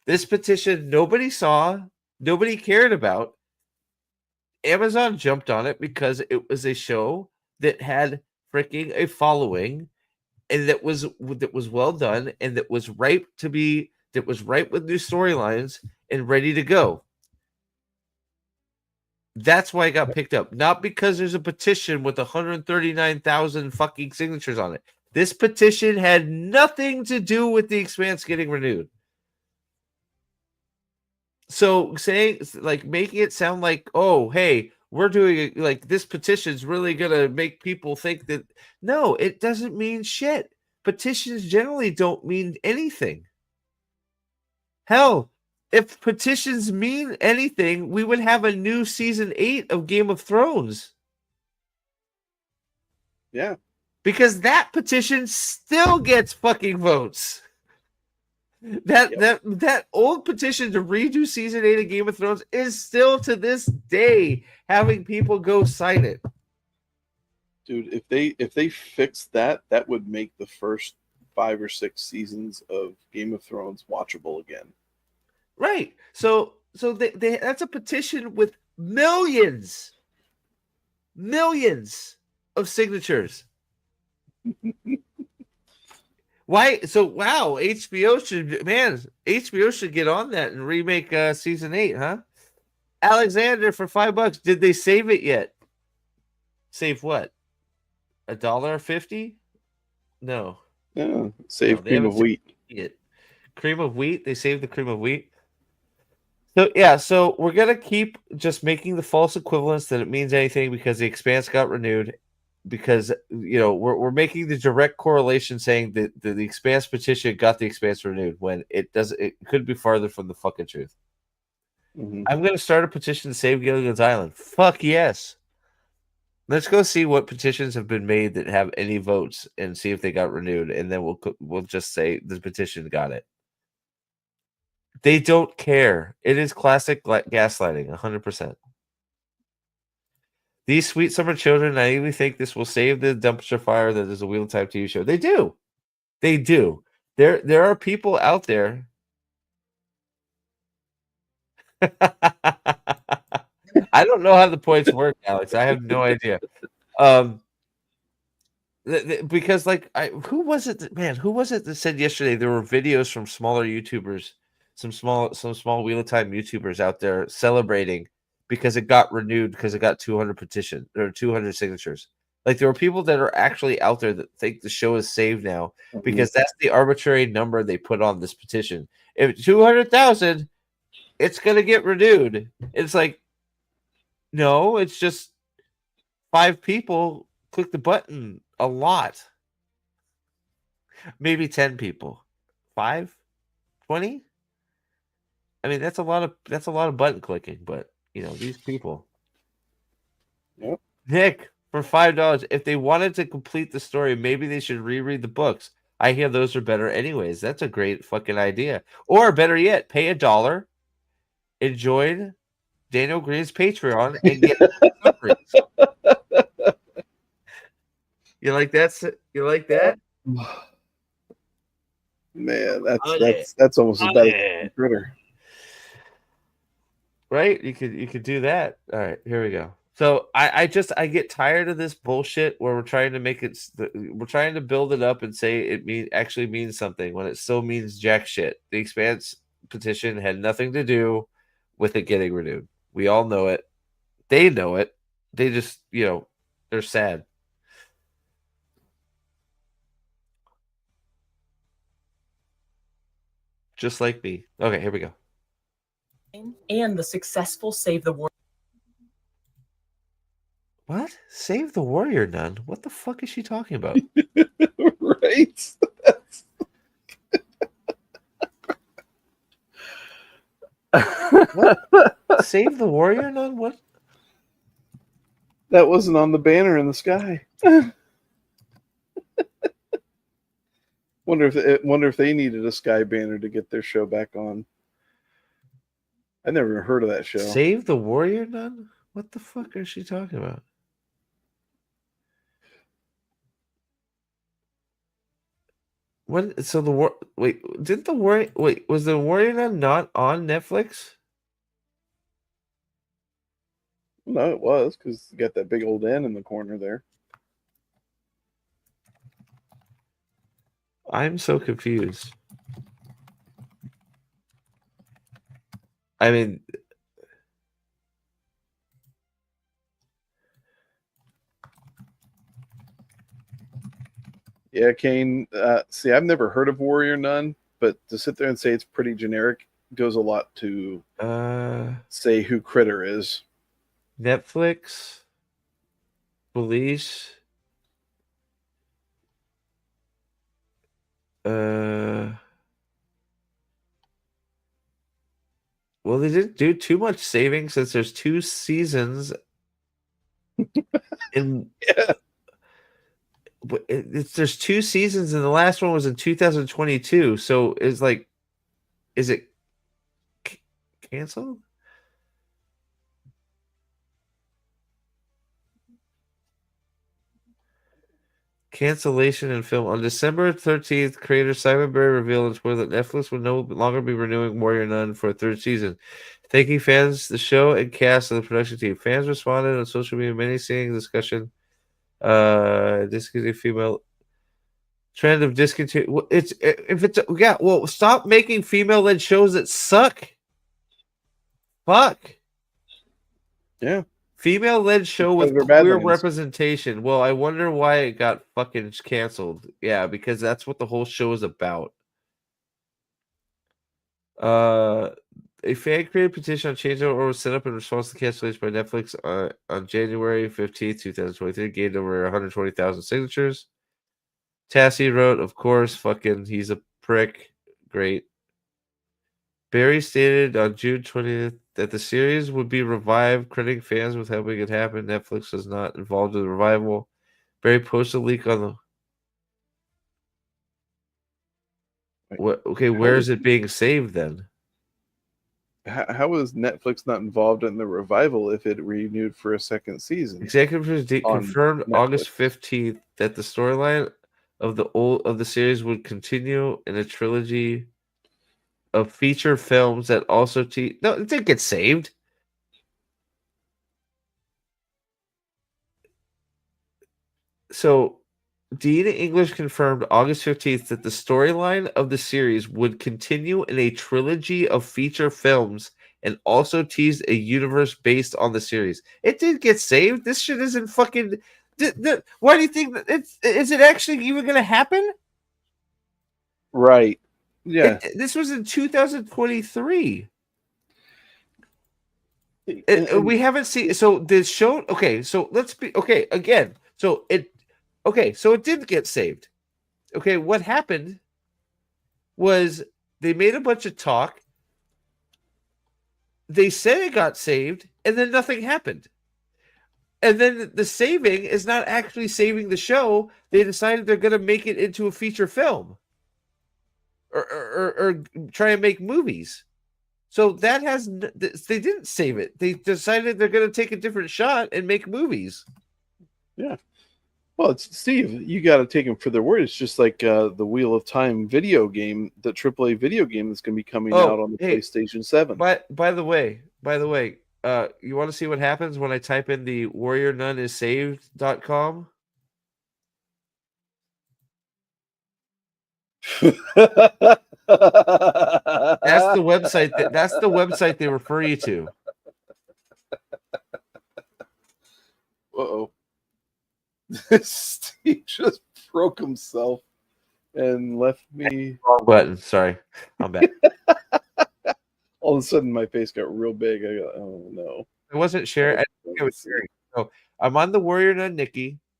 This petition nobody saw, nobody cared about. Amazon jumped on it because it was a show that had freaking a following, and that was well done, and that was ripe with new storylines and ready to go. That's why it got picked up. Not because there's a petition with 139,000 fucking signatures on it. This petition had nothing to do with the Expanse getting renewed. So saying, like, making it sound like, oh, hey, we're doing it, like, this petition's really gonna make people think that, no, it doesn't mean shit. Petitions generally don't mean anything. Hell, if petitions mean anything, we would have a new season 8 of Game of Thrones. Yeah. Because that petition still gets fucking votes. That old petition to redo season 8 of Game of Thrones is still to this day having people go sign it. Dude, if they fixed that, that would make the first 5 or 6 seasons of Game of Thrones watchable again. Right. So they that's a petition with millions of signatures. Why? So wow, HBO should get on that and remake season 8, huh? Alexander, for $5, did they save it yet? Save what? $1.50? No. Yeah, save cream of wheat. Cream of wheat. They saved the cream of wheat. So yeah, so we're gonna keep just making the false equivalence that it means anything because the Expanse got renewed. Because we're making the direct correlation saying that the Expanse petition got the Expanse renewed when it doesn't. It could be farther from the fucking truth. Mm-hmm. I'm gonna start a petition to save Gilligan's Island. Fuck yes. Let's go see what petitions have been made that have any votes and see if they got renewed, and then we'll just say the petition got it. They don't care. It is classic gaslighting, 100%. These sweet summer children naively think this will save the dumpster fire that is a Wheel of Time TV show. They do. They do. There are people out there. I don't know how the points work, Alex. I have no idea. Because who was it that said yesterday there were videos from smaller YouTubers, some small Wheel of Time YouTubers out there celebrating because it got renewed because it got 200 petition or 200 signatures. Like there were people that are actually out there that think the show is saved now because that's the arbitrary number they put on this petition. If 200,000, it's gonna get renewed. It's like, no, it's just 5 people click the button a lot. Maybe 10 people. 5? 20? I mean, that's a lot of button clicking, but these people. Yep. Nick, for $5, if they wanted to complete the story, maybe they should reread the books. I hear those are better anyways. That's a great fucking idea. Or better yet, pay $1, enjoy Daniel Greene's Patreon, and get Summaries. You like that? You like that? Man, that's almost as bad as a critter. Right? You could do that. All right, here we go. So I get tired of this bullshit where we're trying to build it up and say it actually means something when it still means jack shit. The Expanse petition had nothing to do with it getting renewed. We all know it. They know it. They just, they're sad. Just like me. Okay, here we go. And the successful Save the World. What? Save the Warrior Nun? What the fuck is she talking about? Right? What? Save the Warrior Nun? What? That wasn't on the banner in the sky. Wonder if they needed a sky banner to get their show back on. I never even heard of that show. Save the Warrior Nun? What the fuck is she talking about? When so the war wait didn't the warrior wait was the Warrior Nun not on Netflix? No, it was because you got that big old N in the corner there. I'm so confused. I mean, Yeah, Kane. See, I've never heard of Warrior Nun, but to sit there and say it's pretty generic goes a lot to say who Critter is. Netflix, Police, well, they didn't do too much saving since there's 2 seasons. In Yeah. there's 2 seasons, and the last one was in 2022. So is it canceled? Cancellation in film. On December 13th, creator Simon Barry revealed on Twitter that Netflix would no longer be renewing Warrior Nun for a 3rd season, thanking fans, the show, and cast of the production team. Fans responded on social media, many seeing discussion. Discontinued female trend of discontinue. It's if it's yeah. Well, stop making female-led shows that suck. Fuck. Yeah. Female-led show with Predator queer Badlands. representation. Well, I wonder why it got fucking canceled. Yeah, because that's what the whole show is about. A fan-created petition on changeover was set up in response to cancellation by Netflix on January 15th, 2023. Gained over 120,000 signatures. Tassie wrote, of course, fucking he's a prick. Great. Barry stated on June 20th that the series would be revived, crediting fans with helping it happen. Netflix was not involved in the revival. Barry posted a leak on the... What? Okay, where is it being saved then? How was Netflix not involved in the revival if it renewed for a 2nd season? Executive producers confirmed Netflix. August 15th that the storyline of the series would continue in a trilogy of feature films that also no, it didn't get saved. So Dean English confirmed August 15th that the storyline of the series would continue in a trilogy of feature films and also teased a universe based on the series. It did get saved. This shit isn't fucking... Why do you think is it actually even going to happen? Right. Yeah. This was in 2023. We haven't seen... So the show... Okay, so let's be... Okay, again. So it... Okay, so it did get saved. Okay, what happened was they made a bunch of talk. They said it got saved, and then nothing happened. And then the saving is not actually saving the show. They decided they're going to make it into a feature film or try and make movies. So that has... They didn't save it. They decided they're going to take a different shot and make movies. Yeah. Well, it's Steve. You got to take them for their word. It's just like the Wheel of Time video game, the AAA video game that's going to be coming out on the PlayStation 7. By the way, you want to see what happens when I type in the warriornunisaved.com? That's the website that's the website they refer you to. Uh-oh. Steve just broke himself and left me. Wrong button. Sorry. I'm back. All of a sudden, my face got real big. I go, oh no. I wasn't sharing. I was sharing. So I'm on the Warrior Nun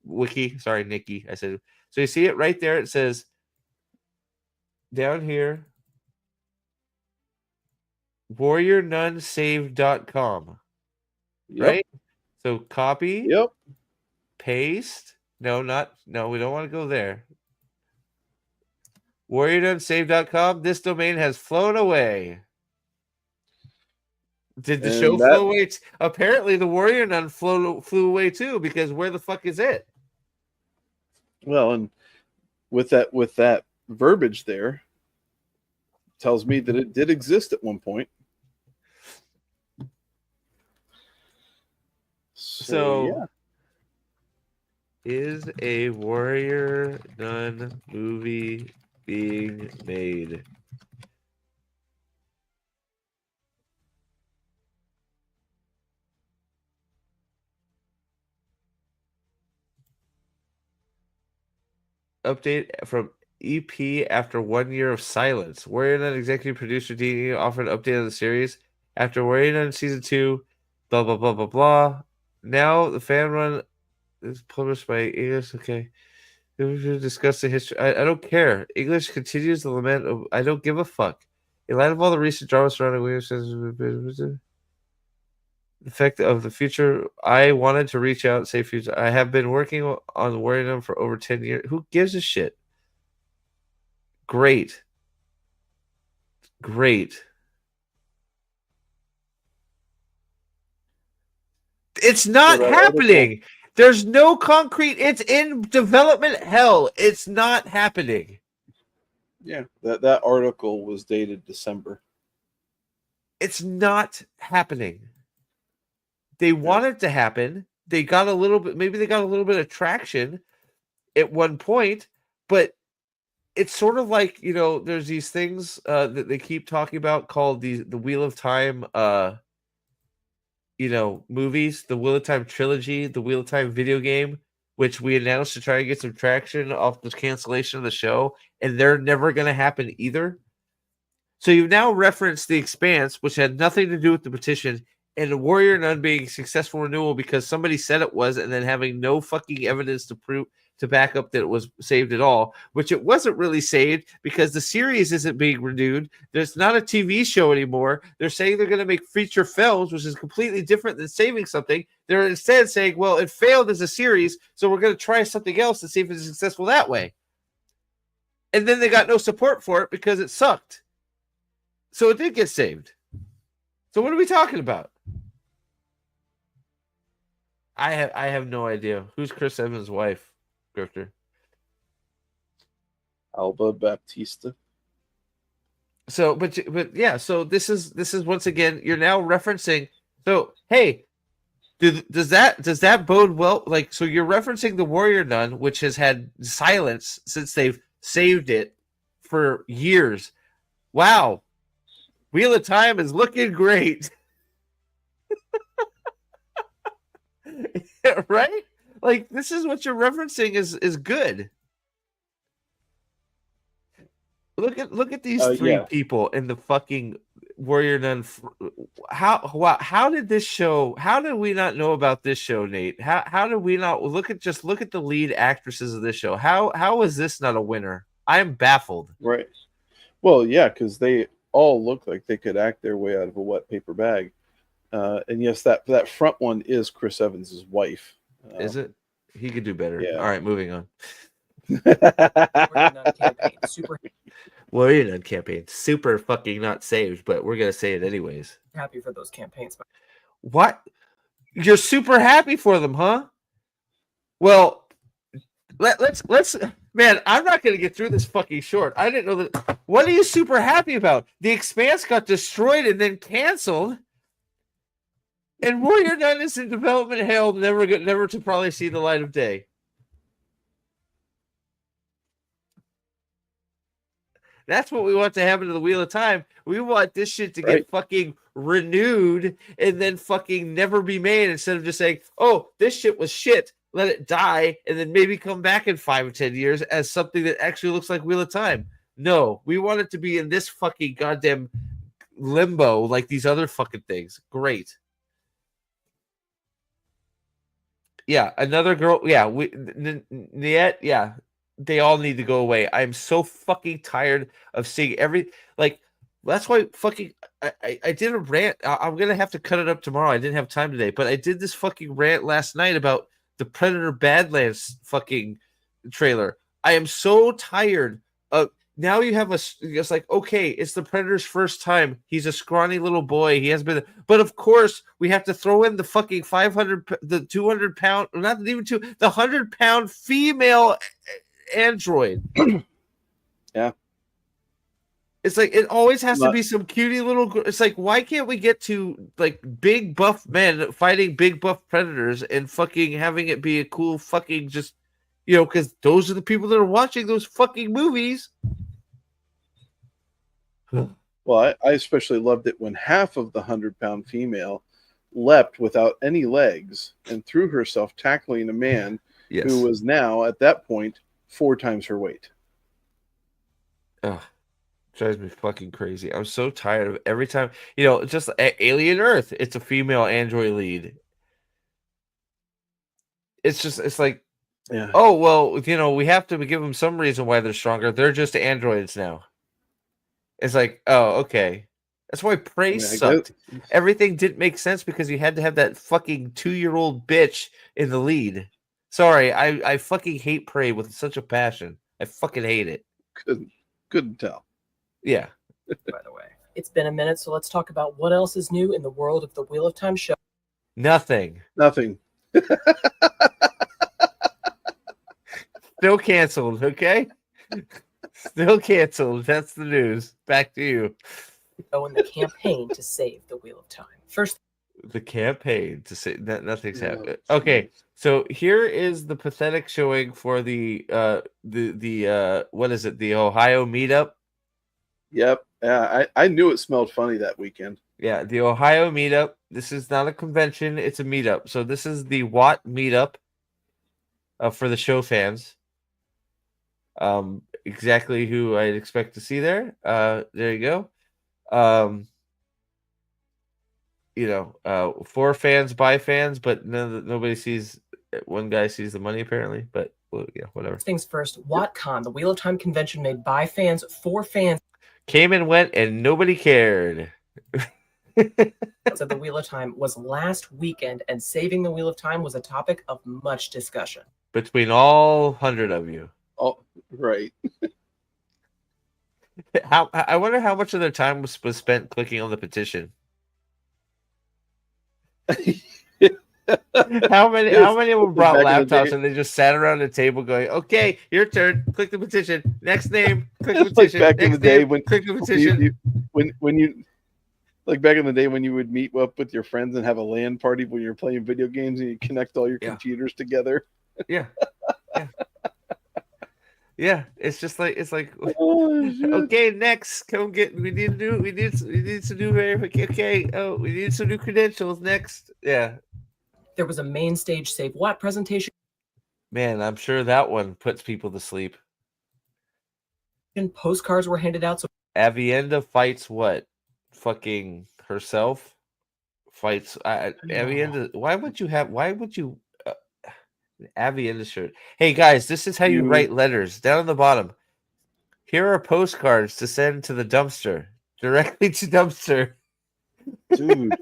wiki. Sorry, Nikki. I said, so you see it right there. It says down here, warriornunsaved.com. Yep. Right? So copy. Yep. Paste. No, we don't want to go there. warriornunsaved.com. This domain has flown away. Did the show flow away? Apparently, the Warrior Nun flew away too, because where the fuck is it? Well, and with that verbiage there, tells me that it did exist at one point. So yeah. Is a Warrior Nun movie being made? update from EP after 1 year of silence. Warrior Nun executive producer Dean offered an update on the series after Warrior Nun season 2. Blah blah blah blah blah. Now the fan run is published by English. Okay. We should discuss the history. I don't care. English continues the lament of I don't give a fuck. In light of all the recent drama surrounding Williams' effect of the future, I wanted to reach out and say future. I have been working on Warrior Nun for over 10 years. Who gives a shit? Great. Great. It's not happening. There's no concrete. It's in development hell. It's not happening. Yeah, that article was dated December. It's not happening. They want it to happen. They got a little bit, maybe they got a little bit of traction at one point, but it's sort of like, you know, there's these things that they keep talking about called the Wheel of Time movies, the Wheel of Time trilogy, the Wheel of Time video game, which we announced to try and get some traction off the cancellation of the show, and they're never going to happen either. So you've now referenced The Expanse, which had nothing to do with the petition, and Warrior Nun being successful renewal because somebody said it was, and then having no fucking evidence to back up that it was saved at all, which it wasn't really saved because the series isn't being renewed. There's not a TV show anymore. They're saying they're going to make feature films, which is completely different than saving something. They're instead saying, well, it failed as a series, so we're going to try something else to see if it's successful that way. And then they got no support for it because it sucked. So it did get saved. So what are we talking about? I have no idea. Who's Chris Evans' wife, Grifter? Alba Baptista. So, but yeah. So this is once again you're now referencing. So hey, does that bode well? Like, so you're referencing the Warrior Nun, which has had silence since they've saved it for years. Wow, Wheel of Time is looking great. Right? Like, this is what you're referencing is good. Look at these three people in the fucking Warrior Nun. How did this show? How did we not know about this show, Nate? How did we not look at the lead actresses of this show? How is this not a winner? I am baffled. Right. Well, yeah, because they all look like they could act their way out of a wet paper bag. And yes, that front one is Chris Evans' wife. Is it? He could do better. Yeah. All right, moving on. Warrior Nun campaign. Super fucking not saved, but we're gonna say it anyways. Happy for those campaigns. What? You're super happy for them, huh? Well, let's man, I'm not gonna get through this fucking short. I didn't know that. What are you super happy about? The Expanse got destroyed and then canceled. And Warrior Nun is in development hell, never to probably see the light of day. That's what we want to happen to the Wheel of Time. We want this shit to get fucking renewed and then fucking never be made instead of just saying, oh, this shit was shit. Let it die and then maybe come back in 5 or 10 years as something that actually looks like Wheel of Time. No, we want it to be in this fucking goddamn limbo like these other fucking things. Great. Yeah, another girl. Yeah, Niet. Yeah, they all need to go away. I'm so fucking tired of seeing that's why fucking I did a rant. I'm gonna have to cut it up tomorrow. I didn't have time today, but I did this fucking rant last night about the Predator Badlands fucking trailer. I am so tired of. Now you have it's like, okay, it's the Predator's first time. He's a scrawny little boy. He has been, but of course we have to throw in the fucking 500, the 200 pound, not even the 100-pound female android. Yeah. It's like, it always has to be some cutie little, it's like, why can't we get to like big buff men fighting big buff predators and fucking having it be a cool fucking just, you know, because those are the people that are watching those fucking movies. Well, I especially loved it when half of the 100-pound female leapt without any legs and threw herself tackling a man who was now, at that point, 4 times her weight. Ugh, drives me fucking crazy. I'm so tired of every time, just Alien Earth. It's a female android lead. It's like, Yeah. oh, well, we have to give them some reason why they're stronger. They're just androids now. It's like, oh, okay. That's why Prey sucked. Everything didn't make sense because you had to have that fucking 2-year-old bitch in the lead. Sorry, I fucking hate Prey with such a passion. I fucking hate it. Couldn't tell. Yeah. By the way, it's been a minute, so let's talk about what else is new in the world of the Wheel of Time show. Nothing. Still canceled, okay? Still canceled. That's the news. Back to you. In the campaign to save the Wheel of Time. First, the campaign to say that nothing's happened. Okay, so here is the pathetic showing for the what is it? The Ohio meetup. Yep. Yeah, I knew it smelled funny that weekend. Yeah, the Ohio meetup. This is not a convention; it's a meetup. So this is the Watt meetup for the show fans. Exactly who I'd expect to see there. There you go. For fans by fans, but nobody sees. One guy sees the money apparently, but well, yeah, whatever. Things first, Wattcon, the Wheel of Time convention made by fans for fans, came and went, and nobody cared. So the Wheel of Time was last weekend, and saving the Wheel of Time was a topic of much discussion between all 100 of you. Oh, right. I wonder how much of their time was spent clicking on the petition. How many of them brought laptops and they just sat around the table going, "Okay, your turn. Click the petition. Next name. Click the petition." Like back in the day when click the petition. When you like back in the day when you would meet up with your friends and have a LAN party when you're playing video games and you connect all your computers together. Yeah. Yeah, it's like okay, next, come get. We need some new verification. Okay, oh, we need some new credentials. Next, yeah. There was a main stage Save Watt presentation. Man, I'm sure that one puts people to sleep. And postcards were handed out. So Avienda fights what? Fucking herself fights. Avienda. Why would you? Avienda shirt. Hey guys, this is how you write letters. Down on the bottom. Here are postcards to send to the dumpster. Directly to dumpster. Dude,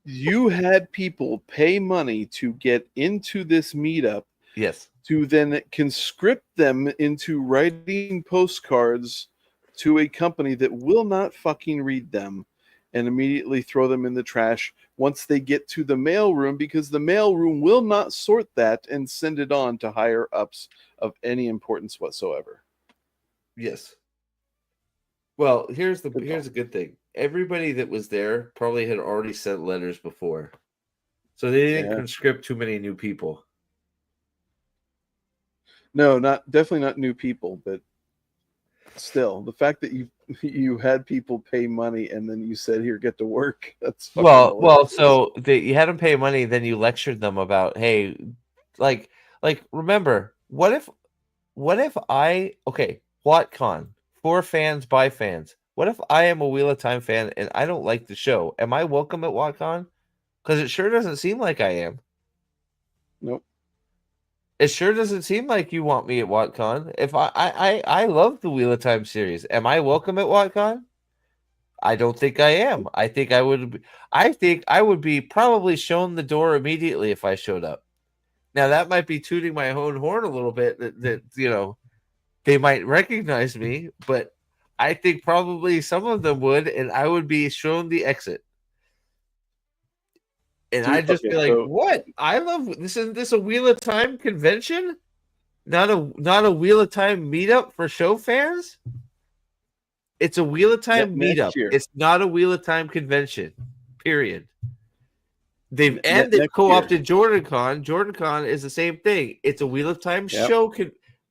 you had people pay money to get into this meetup. Yes. To then conscript them into writing postcards to a company that will not fucking read them and immediately throw them in the trash once they get to the mailroom, because the mailroom will not sort that and send it on to higher ups of any importance whatsoever. Yes. Well, here's a good thing. Everybody that was there probably had already sent letters before, so they didn't conscript too many new people. No, definitely not new people, but still, the fact that you had people pay money and then you said, "Here, get to work." That's well. So you had them pay money, then you lectured them about, hey, like remember, what if Wattcon for fans by fans. What if I am a Wheel of Time fan and I don't like the show? Am I welcome at Wattcon? Because it sure doesn't seem like I am. Nope. It sure doesn't seem like you want me at Wattcon. If I love the Wheel of Time series. Am I welcome at Wattcon? I don't think I am. I think I would be probably shown the door immediately if I showed up. Now that might be tooting my own horn a little bit that they might recognize me, but I think probably some of them would, and I would be shown the exit. And I'd just be like, "What? I love this. Isn't this a Wheel of Time convention? Not a Wheel of Time meetup for show fans? It's a Wheel of Time meetup. It's not a Wheel of Time convention. Period. They've co-opted JordanCon. JordanCon is the same thing. It's a Wheel of Time show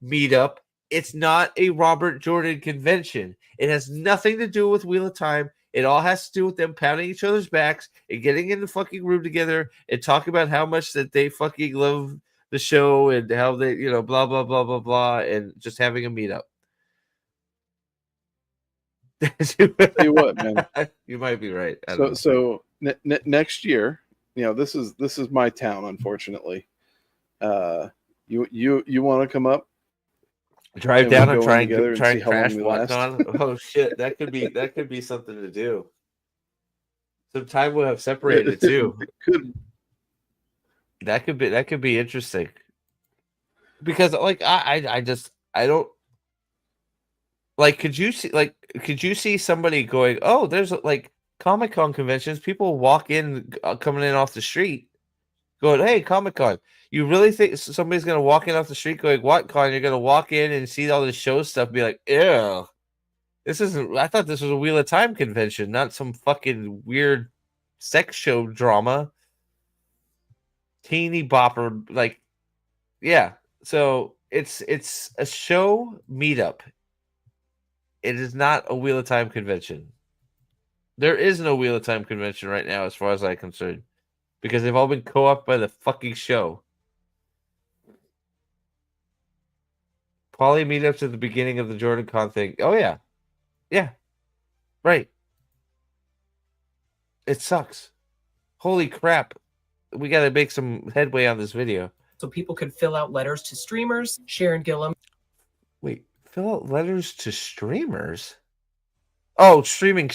meetup. It's not a Robert Jordan convention. It has nothing to do with Wheel of Time. It all has to do with them pounding each other's backs and getting in the fucking room together and talking about how much that they fucking love the show and how they, blah blah blah blah blah, and just having a meetup. Tell you what, man, you might be right. So next year, this is my town, unfortunately. You want to come up? Drive down and try and crash Wattcon. Oh shit, that could be something to do. Some time will have separated too. That could be interesting. Because I don't like. Could you see somebody going, oh, there's like Comic-Con conventions, people walk in coming in off the street going, hey, Comic-Con. You really think somebody's going to walk in off the street going, Wattcon, you're going to walk in and see all this show stuff and be like, ew, I thought this was a Wheel of Time convention, not some fucking weird sex show drama. Teeny bopper, like, yeah. So it's a show meetup. It is not a Wheel of Time convention. There is no Wheel of Time convention right now, as far as I'm concerned, because they've all been co-opted by the fucking show. Poly meetups at the beginning of the Jordan Con thing. Oh yeah, right. It sucks. Holy crap! We got to make some headway on this video. So people could fill out letters to streamers. Sharon Gillum. Wait, fill out letters to streamers? Oh, streaming.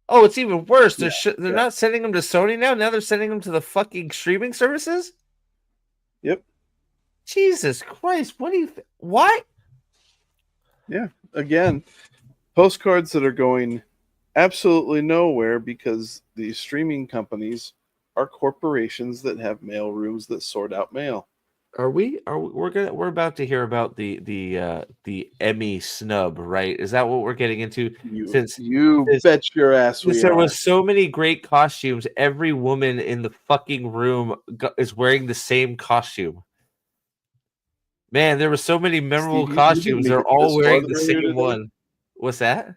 Oh, it's even worse. They're not sending them to Sony now. Now they're sending them to the fucking streaming services. Yep. Jesus Christ! What do you? What? Yeah. Again, postcards that are going absolutely nowhere because these streaming companies are corporations that have mail rooms that sort out mail. We're about to hear about the Emmy snub, right? Is that what we're getting into? You bet your ass we there are. was so many great costumes. Every woman in the fucking room is wearing the same costume. Man, there were so many memorable costumes. They're all wearing the same one. What's that?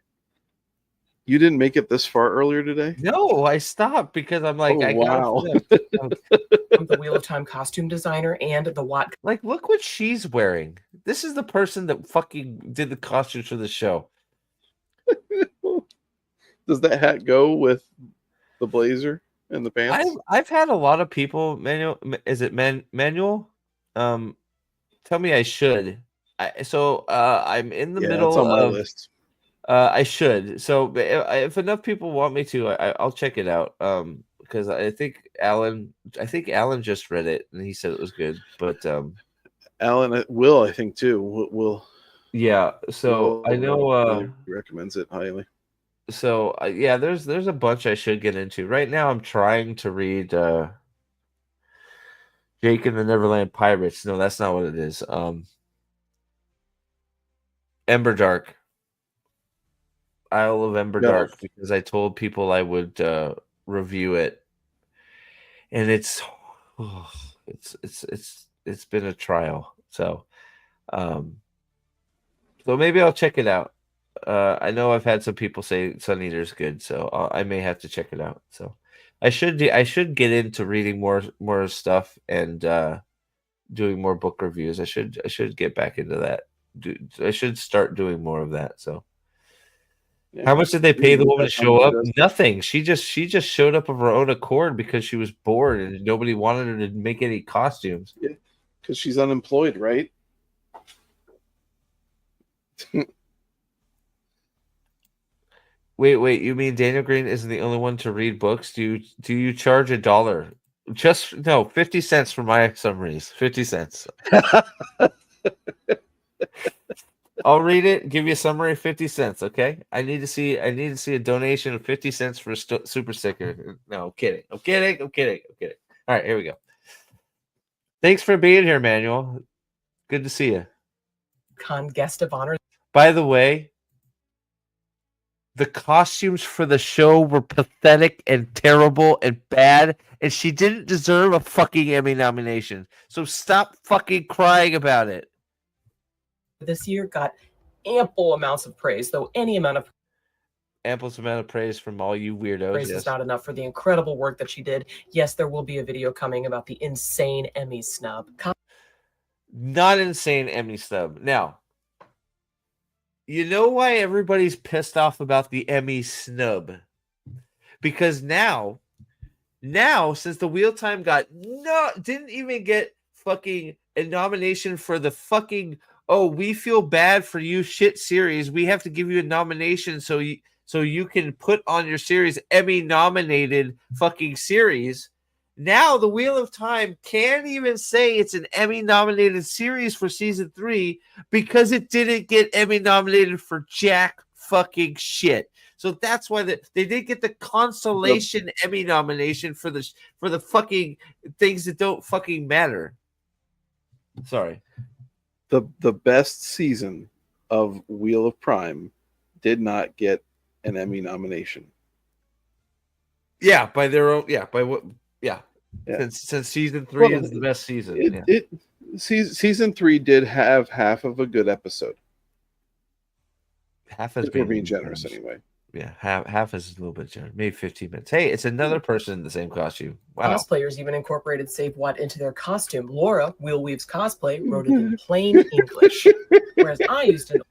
You didn't make it this far earlier today? No, I stopped because I'm like, wow. I'm the Wheel of Time costume designer and the Wattcon. Like, look what she's wearing. This is the person that fucking did the costumes for the show. Does that hat go with the blazer and the pants? I've had a lot of people, Manuel. Is it Manuel? Tell me I should. I'm in the middle it's on my of list. I should. So if enough people want me to, I'll check it out. Because I think Alan just read it and he said it was good. But Alan will, I think too. Will. Yeah. So I know he recommends it highly. So there's a bunch I should get into. Right now, I'm trying to read Jake and the Neverland Pirates. No, that's not what it is. Emberdark. Isle of Emberdark, because I told people I would review it, and it's been a trial. So maybe I'll check it out. I know I've had some people say Sun Eater's good, so I may have to check it out. So I should get into reading more stuff and doing more book reviews. I should get back into that. I should start doing more of that. So. Yeah. How much did they pay the woman to show up? Nothing. She just showed up of her own accord because she was bored and nobody wanted her to make any costumes. Yeah, because she's unemployed, right? Wait. You mean Daniel Greene isn't the only one to read books? Do you charge $1? Just no, 50 cents for my summaries. 50 cents. I'll read it. Give you a summary. 50 cents. Okay. I need to see a donation of 50 cents for a super sticker. No, I'm kidding. I'm kidding. All right, here we go. Thanks for being here, Manuel. Good to see you. Con guest of honor. By the way, the costumes for the show were pathetic and terrible and bad, and she didn't deserve a fucking Emmy nomination. So stop fucking crying about it. This year got ample amounts of praise, though any amount of ample amount of praise from all you weirdos. Praise is not enough for the incredible work that she did. Yes, there will be a video coming about the insane Emmy snub. Not insane Emmy snub. Now, you know why everybody's pissed off about the Emmy snub? Because now, since the Wheel Time didn't even get fucking a nomination for the fucking we feel bad for you shit series. We have to give you a nomination so you can put on your series Emmy nominated fucking series. Now the Wheel of Time can't even say it's an Emmy nominated series for season 3 because it didn't get Emmy nominated for jack fucking shit. So that's why they did get the consolation Emmy nomination for the fucking things that don't fucking matter. Sorry. The best season of Wheel of Prime did not get an Emmy nomination. Yeah, by their own. Yeah, by what? Yeah. Since season 3 is the best season. Season 3 did have half of a good episode. Half as being generous, anyway. Yeah, half is a little bit generous. Maybe 15 minutes. Hey, it's another person in the same costume. Wow. Cosplayers even incorporated Save Watt into their costume. Laura, Wheel Weave's cosplay, wrote it in plain English, whereas I used it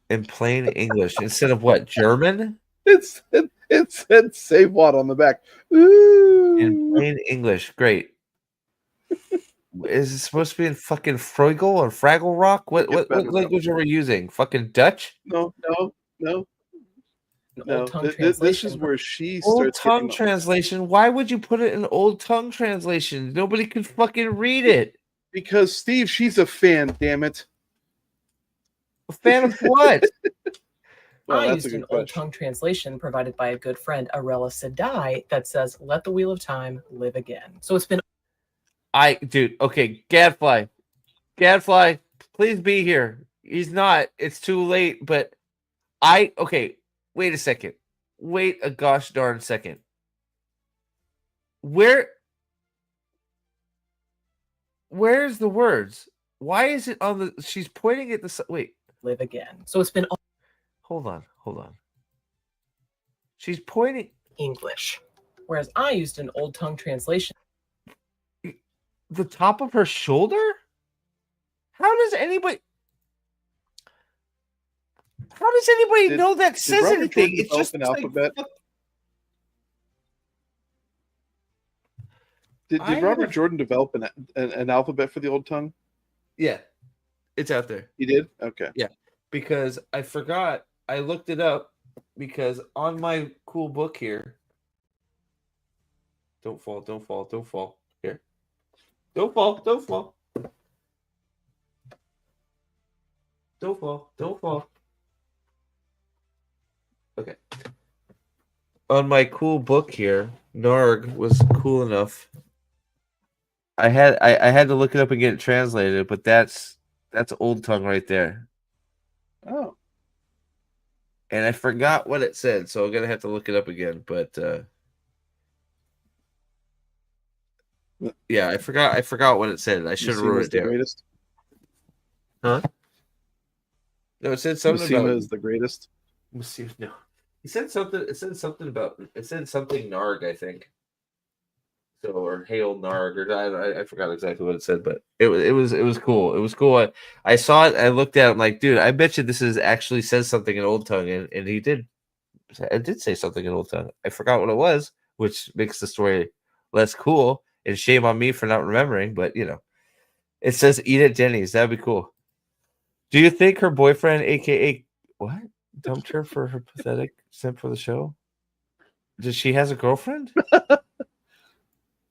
in plain English instead of what, German? It said Save Watt on the back. Ooh. In plain English, great. Is it supposed to be in fucking Freugal or Fraggle Rock? What language are we using? Fucking Dutch? No. This is where she old starts. Tongue translation. Why would you put it in Old Tongue translation? Nobody can fucking read it. Because Steve, she's a fan. Damn it. A fan of what? Well, I used an Old Tongue translation provided by a good friend, Arella Sedai, that says, "Let the Wheel of Time live again." So it's been. Okay, Gadfly, please be here. He's not. It's too late. But wait a second. Wait a gosh darn second. Where's the words? Why is it on the? She's pointing at the. Wait. Live again. So it's been. Hold on. She's pointing English, whereas I used an Old Tongue translation. The top of her shoulder? How does anybody know that says anything? It's just an alphabet. Did Robert Jordan develop an alphabet for the Old Tongue? Yeah, it's out there. He did? Okay. Yeah, because I forgot. I looked it up because on my cool book here. Don't fall. Here. Don't fall. Okay. On my cool book here, Narg was cool enough. I had to look it up and get it translated, but that's Old Tongue right there. Oh. And I forgot what it said, so I'm gonna have to look it up again. But yeah, I forgot what it said. I should have wrote it down. Greatest? Huh? No, it said something Messima about is the greatest. No, he said something. It said something Narg, I think. So or hail Narg, or I forgot exactly what it said, but it was cool. It was cool. I saw it. I looked at it. I'm like, dude, I bet you this is actually says something in Old Tongue, and he did. It did say something in Old Tongue. I forgot what it was, which makes the story less cool. And shame on me for not remembering, but it says "Eat at Denny's." That'd be cool. Do you think her boyfriend, aka what, dumped her for her pathetic simp for the show? Does she has a girlfriend?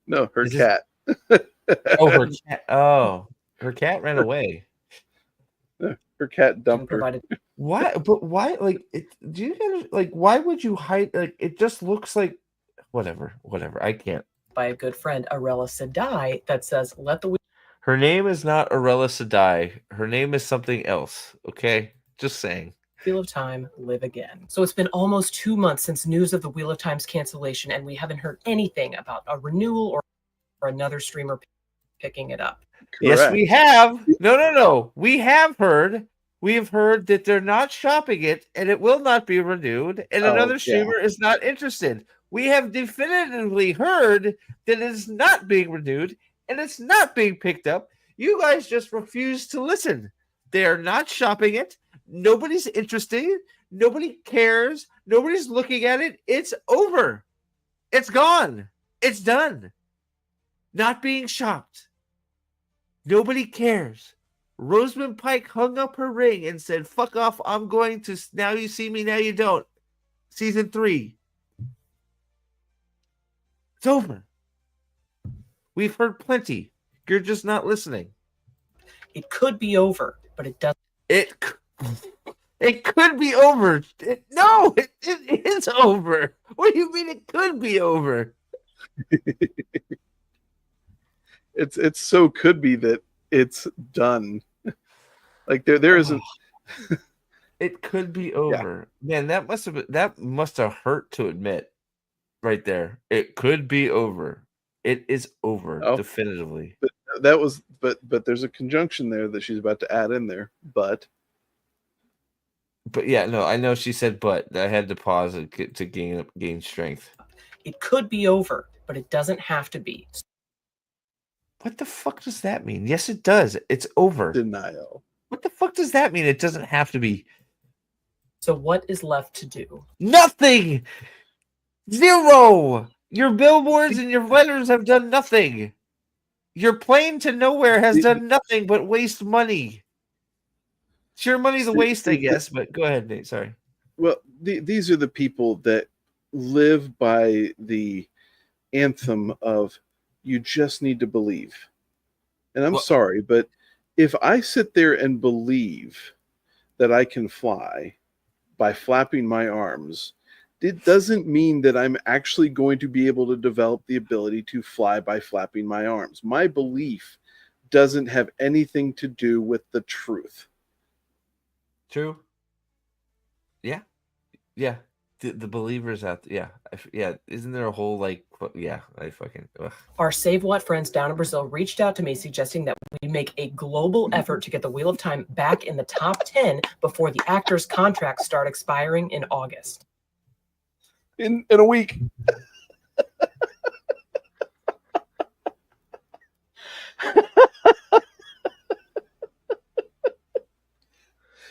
No, her cat. Her cat. Oh, her cat ran away. Her cat dumped her. Why? But why? Like, do you guys like? Why would you hide? Like, it just looks like whatever. I can't. By a good friend, Arella Sedai, that says, "Let the." Her name is not Arella Sedai. Her name is something else. Okay, just saying. Wheel of Time live again. So it's been almost 2 months since news of the Wheel of Time's cancellation, and we haven't heard anything about a renewal or another streamer picking it up. Correct. Yes, we have. No. We have heard. We have heard that they're not shopping it and it will not be renewed, and another streamer is not interested. We have definitively heard that it is not being renewed and it's not being picked up. You guys just refuse to listen. They are not shopping it. Nobody's interested. Nobody cares. Nobody's looking at it. It's over. It's gone. It's done. Not being shopped. Nobody cares. Rosamund Pike hung up her ring and said, fuck off, I'm going to Now You See Me, Now You Don't. Season 3. It's over. We've heard plenty. You're just not listening. It could be over, but it doesn't. It could be over. No, it is over. What do you mean it could be over? It's so could be that it's done. Like there isn't. It could be over. Yeah. Man, that must have hurt to admit right there. It could be over. It is over definitively. But there's a conjunction there that she's about to add in there. But yeah, no, I know she said but. I had to pause to gain strength. It could be over, but it doesn't have to be. What the fuck does that mean? Yes, it does. It's over. Denial. What the fuck does that mean? It doesn't have to be. So what is left to do? Nothing. Zero. Your billboards and your letters have done nothing. Your plane to nowhere has done nothing but waste money. It's your money to waste, I guess, but go ahead, Nate. Sorry. Well, these are the people that live by the anthem of you just need to believe. And I'm sorry, but if I sit there and believe that I can fly by flapping my arms, it doesn't mean that I'm actually going to be able to develop the ability to fly by flapping my arms. My belief doesn't have anything to do with the truth. True. Yeah. Yeah. The believers out there. Yeah. Isn't there a whole I fucking. Ugh. Our Save What friends down in Brazil reached out to me suggesting that we make a global effort to get the Wheel of Time back in the top 10 before the actors' contracts start expiring in August. In a week.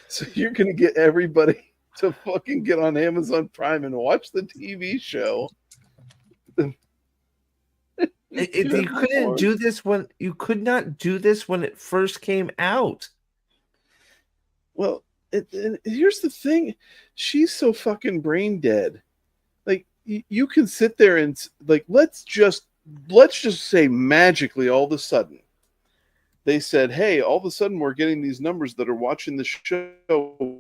So you're going to get everybody to fucking get on Amazon Prime and watch the TV show. You couldn't do this when you could not do this when it first came out. Well, here's the thing. She's so fucking brain dead. Like you can sit there and like, let's just say magically all of a sudden they said, hey, all of a sudden we're getting these numbers that are watching the show.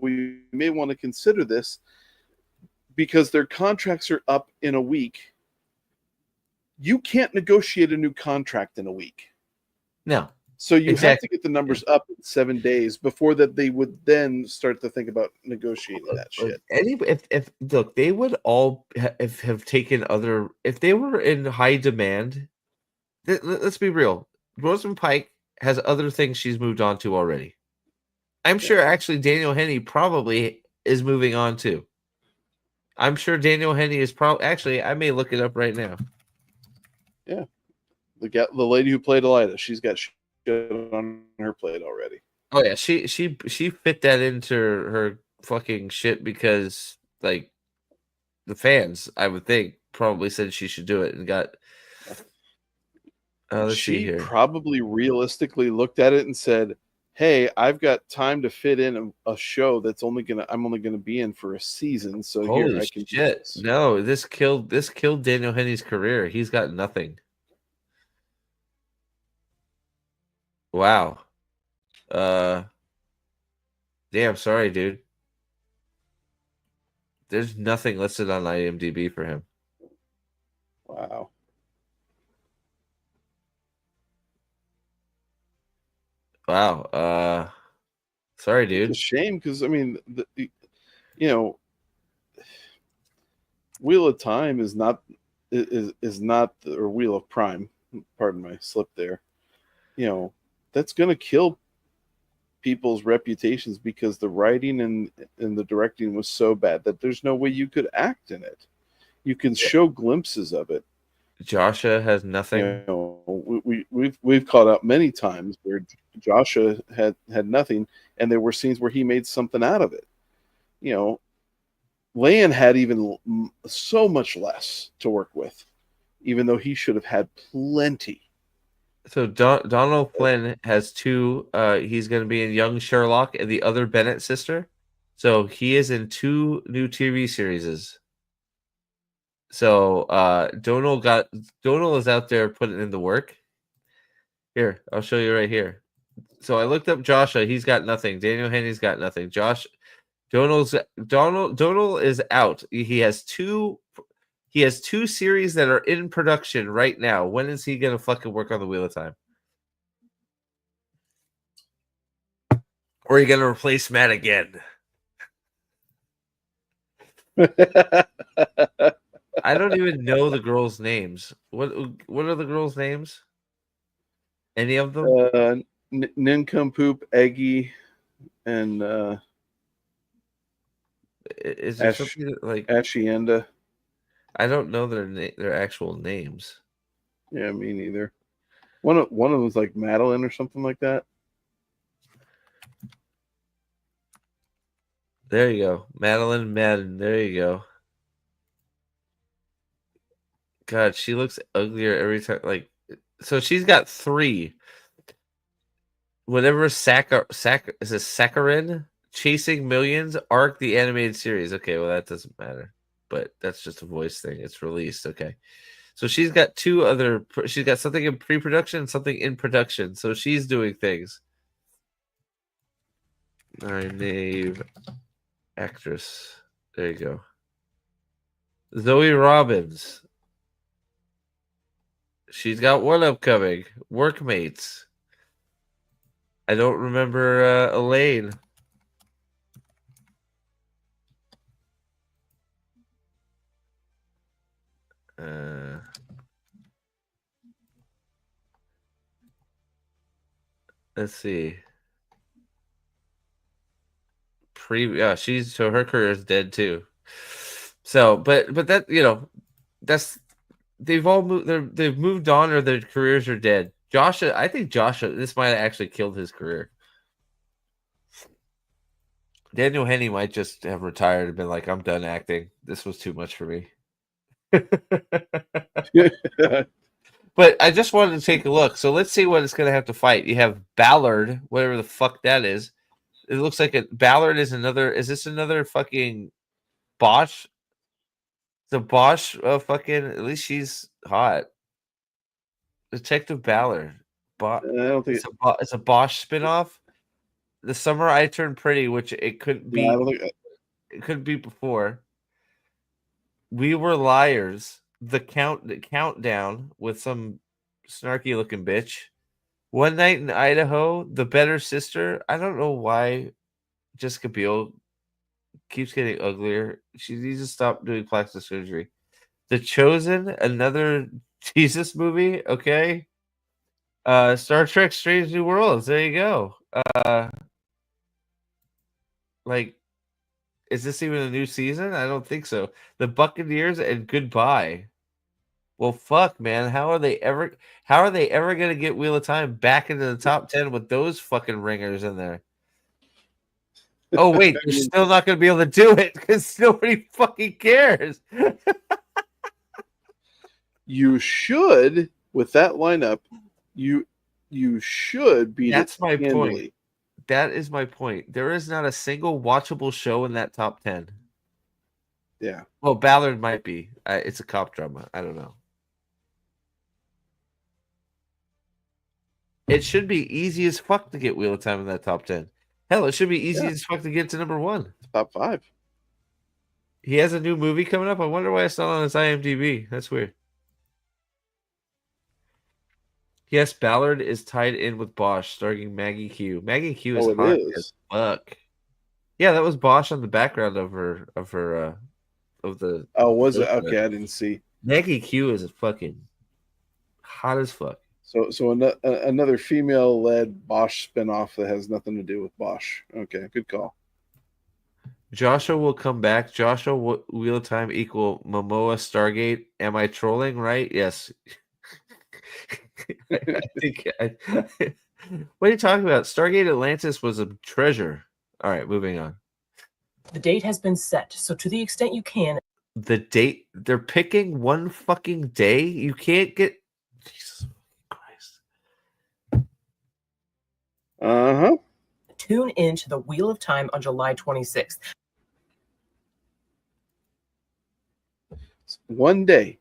We may want to consider this because their contracts are up in a week. You can't negotiate a new contract in a week. No. So you have to get the numbers up in 7 days before that they would then start to think about negotiating that shit. If look, they would all have taken other, if they were in high demand, let's be real. Rosamund Pike has other things she's moved on to already. I'm sure actually Daniel Henney probably is moving on too. I'm sure Daniel Henney is probably, actually, I may look it up right now. Yeah. The lady who played Elida, she's got shit on her plate already. Oh yeah, she fit that into her fucking shit because like the fans, I would think, probably said she should do it and got. Let's see here. Probably realistically looked at it and said, "Hey, I've got time to fit in a show that's I'm only gonna be in for a season, so holy here I can." Shit! No, this killed Daniel Henney's career. He's got nothing. Wow. Damn, sorry, dude. There's nothing listed on IMDb for him. Wow. Wow. Sorry, dude. It's a shame because I mean, Wheel of Time is not or Wheel of Prime. Pardon my slip there. That's gonna kill people's reputations because the writing and the directing was so bad that there's no way you could act in it. You can show glimpses of it. Joshua has nothing. You know, we've caught up many times where Joshua had nothing, and there were scenes where he made something out of it. You know, Lan had even so much less to work with, even though he should have had plenty. So Donald Flynn has two. He's going to be in Young Sherlock and the other Bennett sister. So he is in 2 new TV series. So Donald is out there putting in the work. Here, I'll show you right here. So I looked up Joshua. He's got nothing. Daniel Henney's got nothing. Donald is out. He has two series that are in production right now. When is he gonna fucking work on the Wheel of Time? Or are you gonna replace Matt again? I don't even know the girls' names. What are the girls' names? Any of them? Nincompoop, Eggy, and is there something like Ashienda? I don't know their actual names. Yeah, me neither. One of them was like Madeline or something like that. There you go, Madeline Madden. There you go. God, she looks uglier every time. Like, so she's got 3. Whatever is a Saccharin? Chasing Millions, Arc the animated series. Okay, well that doesn't matter, but that's just a voice thing. It's released. Okay, so she's got 2 other. She's got something in pre-production, and something in production. So she's doing things. Nave actress. There you go. Zoe Robbins. She's got one upcoming. Workmates. I don't remember Elaine. Let's see. She's so her career is dead too. So, but that that's they've all moved. They've moved on, or their careers are dead. I think Joshua. This might have actually killed his career. Daniel Henney might just have retired and been like, "I'm done acting. This was too much for me." But I just wanted to take a look. So let's see what it's going to have to fight. You have Ballard, whatever the fuck that is. It looks like Ballard is another. Is this another fucking Bosch? The Bosch fucking. At least she's hot. Detective Ballard. I don't think it's a Bosch spinoff. The Summer I Turned Pretty, which it could be. I don't think it could be before. We Were Liars. The Countdown with some snarky looking bitch. One Night in Idaho. The Better Sister. I don't know why Jessica Biel keeps getting uglier. She needs to stop doing plastic surgery. The Chosen, another Jesus movie. Okay. Star Trek Strange New Worlds. There you go. Like, is this even a new season? I don't think so. The Buccaneers and Goodbye. Well, fuck, man. How are they ever going to get Wheel of Time back into the top 10 with those fucking ringers in there? Oh, wait, they're still not going to be able to do it because nobody fucking cares. You should, with that lineup, you should beat That's it my handily. point. That is my point. There is not a single watchable show in that top 10. Yeah. Well, Ballard might be. It's a cop drama. I don't know. It should be easy as fuck to get Wheel of Time in that top 10. Hell, it should be easy as fuck to get to number 1. Top 5. He has a new movie coming up. I wonder why it's not on his IMDb. That's weird. Yes, Ballard is tied in with Bosch, starring Maggie Q. Maggie Q is hot as fuck. Yeah, that was Bosch on the background of the. Oh, was it? Okay, I didn't see. Maggie Q is fucking hot as fuck. So another female-led Bosch spinoff that has nothing to do with Bosch. Okay, good call. Joshua will come back. Joshua Wheel of Time equal Momoa Stargate. Am I trolling? Right? Yes. I think. What are you talking about? Stargate Atlantis was a treasure. All right, moving on. The date has been set, so to the extent you can. The date? They're picking one fucking day. You can't get. Jesus Christ. Uh-huh. Tune in to the Wheel of Time on July 26th. One day.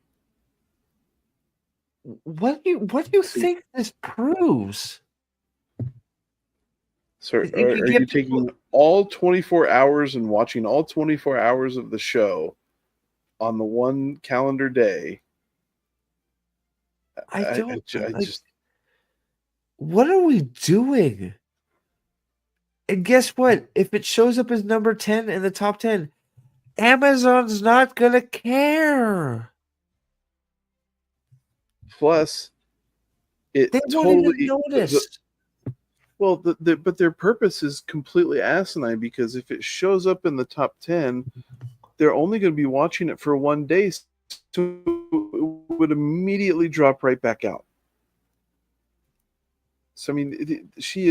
What do you think this proves? So are you taking all 24 hours and watching all 24 hours of the show on the one calendar day? I just what are we doing? And guess what? If it shows up as number 10 in the top 10, Amazon's not going to care. Plus, it they totally won't even notice. But their purpose is completely asinine, because if it shows up in the top 10, they're only going to be watching it for one day, so it would immediately drop right back out. So, I mean, she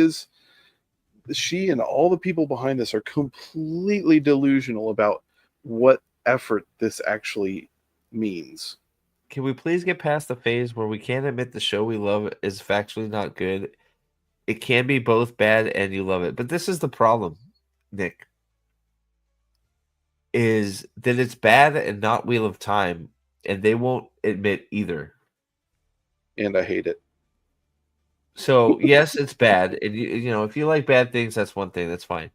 and all the people behind this are completely delusional about what effort this actually means. Can we please get past the phase where we can't admit the show we love is factually not good? It can be both bad and you love it. But this is the problem, Nick, is that it's bad and not Wheel of Time, and they won't admit either. And I hate it. So, yes, it's bad. And, you know, if you like bad things, that's one thing. That's fine.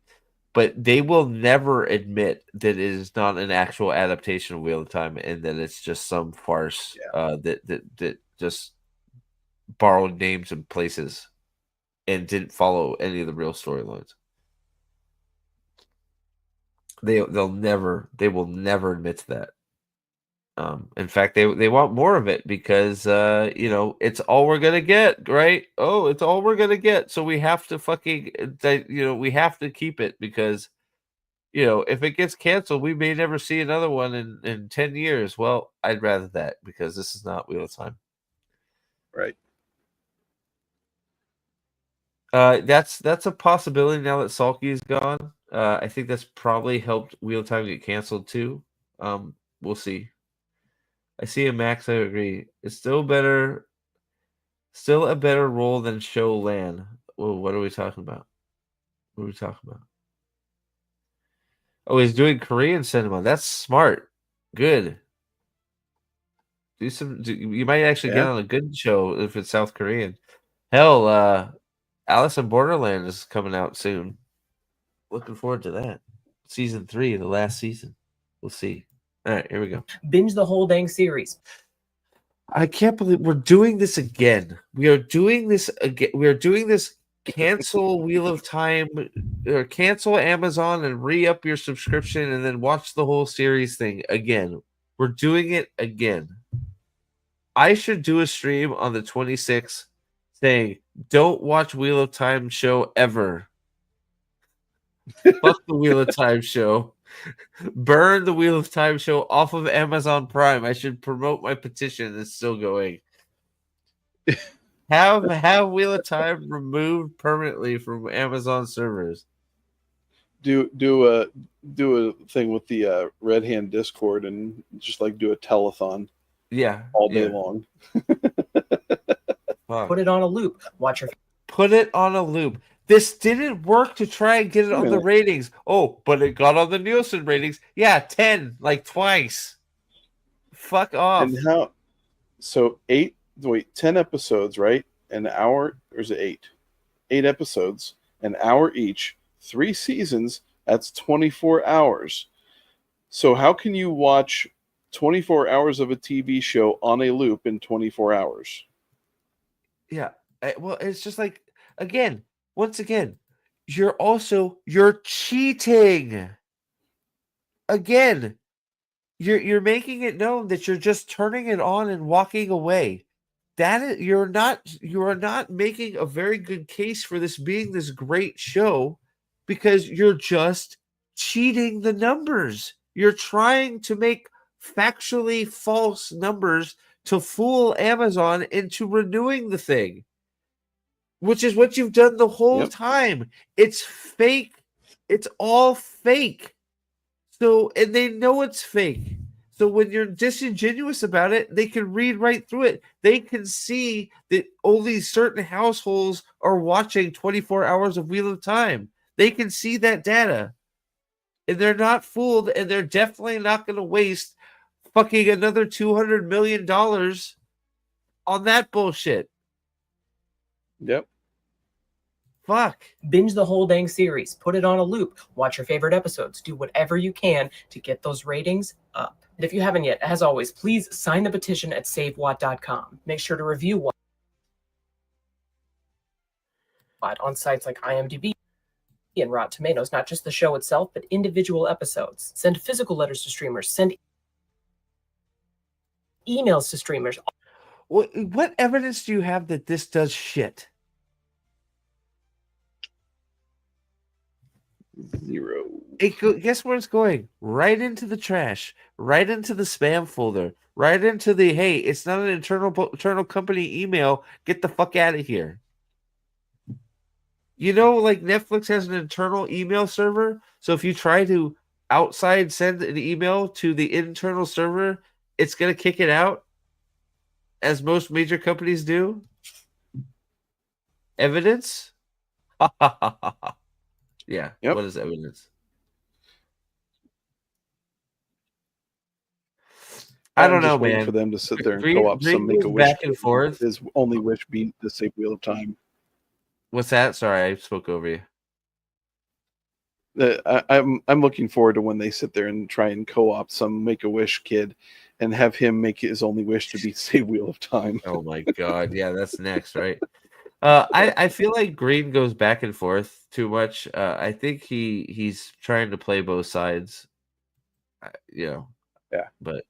But they will never admit that it is not an actual adaptation of Wheel of Time and that it's just some farce that just borrowed names and places and didn't follow any of the real storylines. They will never admit to that. In fact, they want more of it because you know, it's all we're gonna get, right? Oh, it's all we're gonna get, so we have to we have to keep it because, you know, if it gets canceled, we may never see another one in 10 years. Well, I'd rather that because this is not Wheel of Time. Right. That's a possibility now that Salky is gone. I think that's probably helped Wheel of Time get canceled too. We'll see. I see a Max. I agree. It's still a better role than Show Lan. Whoa, what are we talking about? What are we talking about? Oh, he's doing Korean cinema. That's smart. Good. You might actually get on a good show if it's South Korean. Hell, Alice in Borderland is coming out soon. Looking forward to that. Season 3, the last season. We'll see. All right, here we go. Binge the whole dang series. I can't believe we're doing this again. We are doing this again. We are doing this. Cancel Wheel of Time, or cancel Amazon and re-up your subscription and then watch the whole series thing again. We're doing it again. I should do a stream on the 26th saying, don't watch Wheel of Time show ever. Fuck the Wheel of Time show. Burn the Wheel of Time show off of Amazon Prime. I should promote my petition. It's still going. Have Wheel of Time removed permanently from Amazon servers. Do a thing with the Red Hand Discord and just like do a telethon. Yeah, all day long. Put it on a loop. Watch your. Put it on a loop. This didn't work to try and get it on the ratings. Oh, but it got on the Nielsen ratings. Yeah, 10, like twice. Fuck off. And how? So 10 episodes, right? An hour, or is it 8? 8 episodes, an hour each, 3 seasons. That's 24 hours. So how can you watch 24 hours of a TV show on a loop in 24 hours? Yeah. Well, it's just like, once again, you're cheating. Again, you're making it known that you're just turning it on and walking away. you are not making a very good case for this being this great show, because you're just cheating the numbers. You're trying to make factually false numbers to fool Amazon into renewing the thing, which is what you've done the whole time. It's fake. It's all fake. So, and they know it's fake. So when you're disingenuous about it, they can read right through it. They can see that only certain households are watching 24 hours of Wheel of Time. They can see that data. And they're not fooled, and they're definitely not going to waste fucking another $200 million on that bullshit. Yep. Fuck. Binge the whole dang series. Put it on a loop. Watch your favorite episodes. Do whatever you can to get those ratings up. And if you haven't yet, as always, please sign the petition at SaveWatt.com. Make sure to review Watt on sites like IMDb and Rotten Tomatoes, not just the show itself, but individual episodes. Send physical letters to streamers. Send emails to streamers. What evidence do you have that this does shit? Zero. Guess where it's going? Right into the trash, right into the spam folder, right into the, hey, it's not an internal company email. Get the fuck out of here. You know, like Netflix has an internal email server. So if you try to outside send an email to the internal server, it's going to kick it out, as most major companies do. Evidence? Yeah. Yep. What is evidence? I don't know, waiting man. for them to sit there and Greene co-op some goes Make-A-Wish. back and forth. His only wish being to save Wheel of Time. What's that? Sorry, I spoke over you. I'm looking forward to when they sit there and try and co-op some Make-A-Wish kid and have him make his only wish to be save Wheel of Time. Oh my god, yeah, that's next, right? I feel like Greene goes back and forth too much. I think he's trying to play both sides. Yeah. But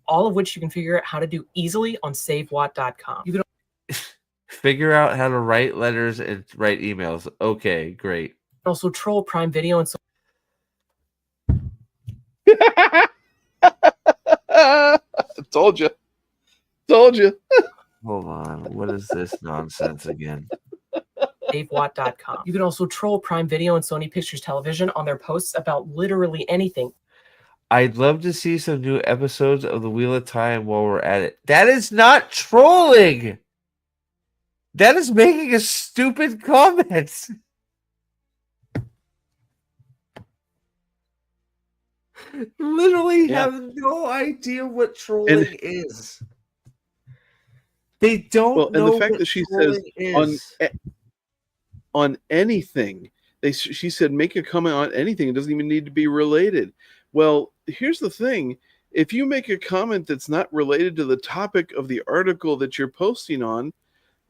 all of which you can figure out how to do easily on SaveWatt.com. You can figure out how to write letters and write emails. Okay, great. also troll Prime Video and so. Told you. Hold on. What is this nonsense again? SaveWatt.com. You can also troll Prime Video and Sony Pictures Television on their posts about literally anything. I'd love to see some new episodes of the Wheel of Time while we're at it. That is not trolling. That is making a stupid comment. Literally have no idea what trolling is. They don't know. And the fact that she says is. on anything, she said make a comment on anything. It doesn't even need to be related. Well, here's the thing. If you make a comment that's not related to the topic of the article that you're posting on,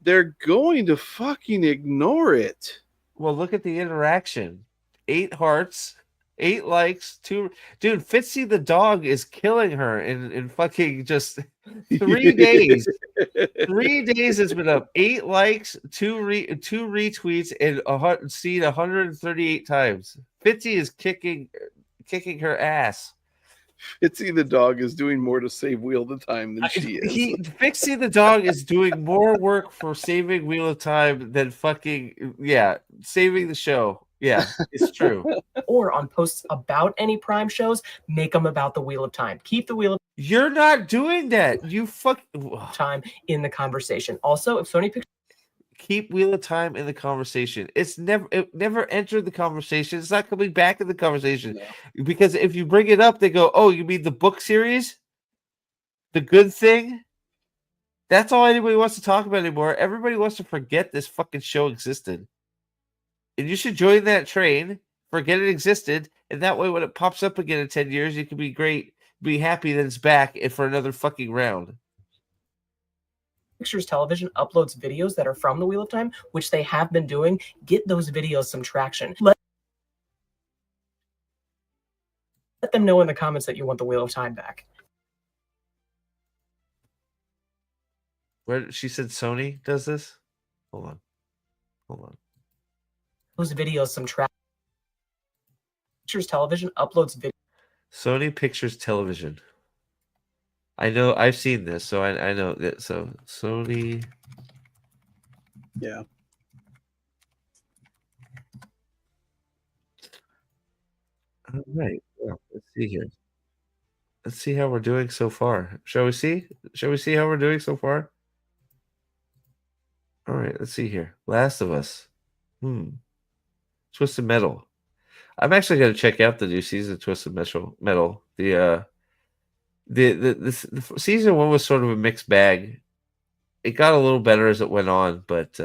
they're going to fucking ignore it. Well, look at the interaction. 8 hearts, 8 likes, 2. Dude, Fitzy the dog is killing her in fucking just 3 days. 3 days it's been up. 8 likes, 2 retweets, and seen 138 times. Fitzy is kicking her ass. Fitzy the dog is doing more to save Wheel of Time than she is. Fitzy the dog is doing more work for saving Wheel of Time than fucking saving the show. Yeah, it's true. Or on posts about any Prime shows, make them about the Wheel of Time. Keep the Wheel of You're not doing that. You Time in the conversation. Also, if Sony Pictures keep Wheel of Time in the conversation. It never entered the conversation. It's not coming back in the conversation. No. Because if you bring it up, they go, oh, you mean the book series? The Good Thing? That's all anybody wants to talk about anymore. Everybody wants to forget this fucking show existed. And you should join that train, forget it existed, and that way when it pops up again in 10 years, you can be happy that it's back and for another fucking round. Pictures Television uploads videos that are from the Wheel of Time, which they have been doing. Get those videos some traction. Let them know in the comments that you want the Wheel of Time back. Where she said Sony does this? Hold on. Those videos, some trash. Pictures Television uploads video. Sony Pictures Television. I know. I've seen this, so I know that. So Sony. Yeah. All right. Well, let's see here. Let's see how we're doing so far. Shall we see? Shall we see how we're doing so far? All right. Let's see here. Last of Us. Twisted Metal. I'm actually going to check out the new season of Twisted Metal. The season one was sort of a mixed bag. It got a little better as it went on, but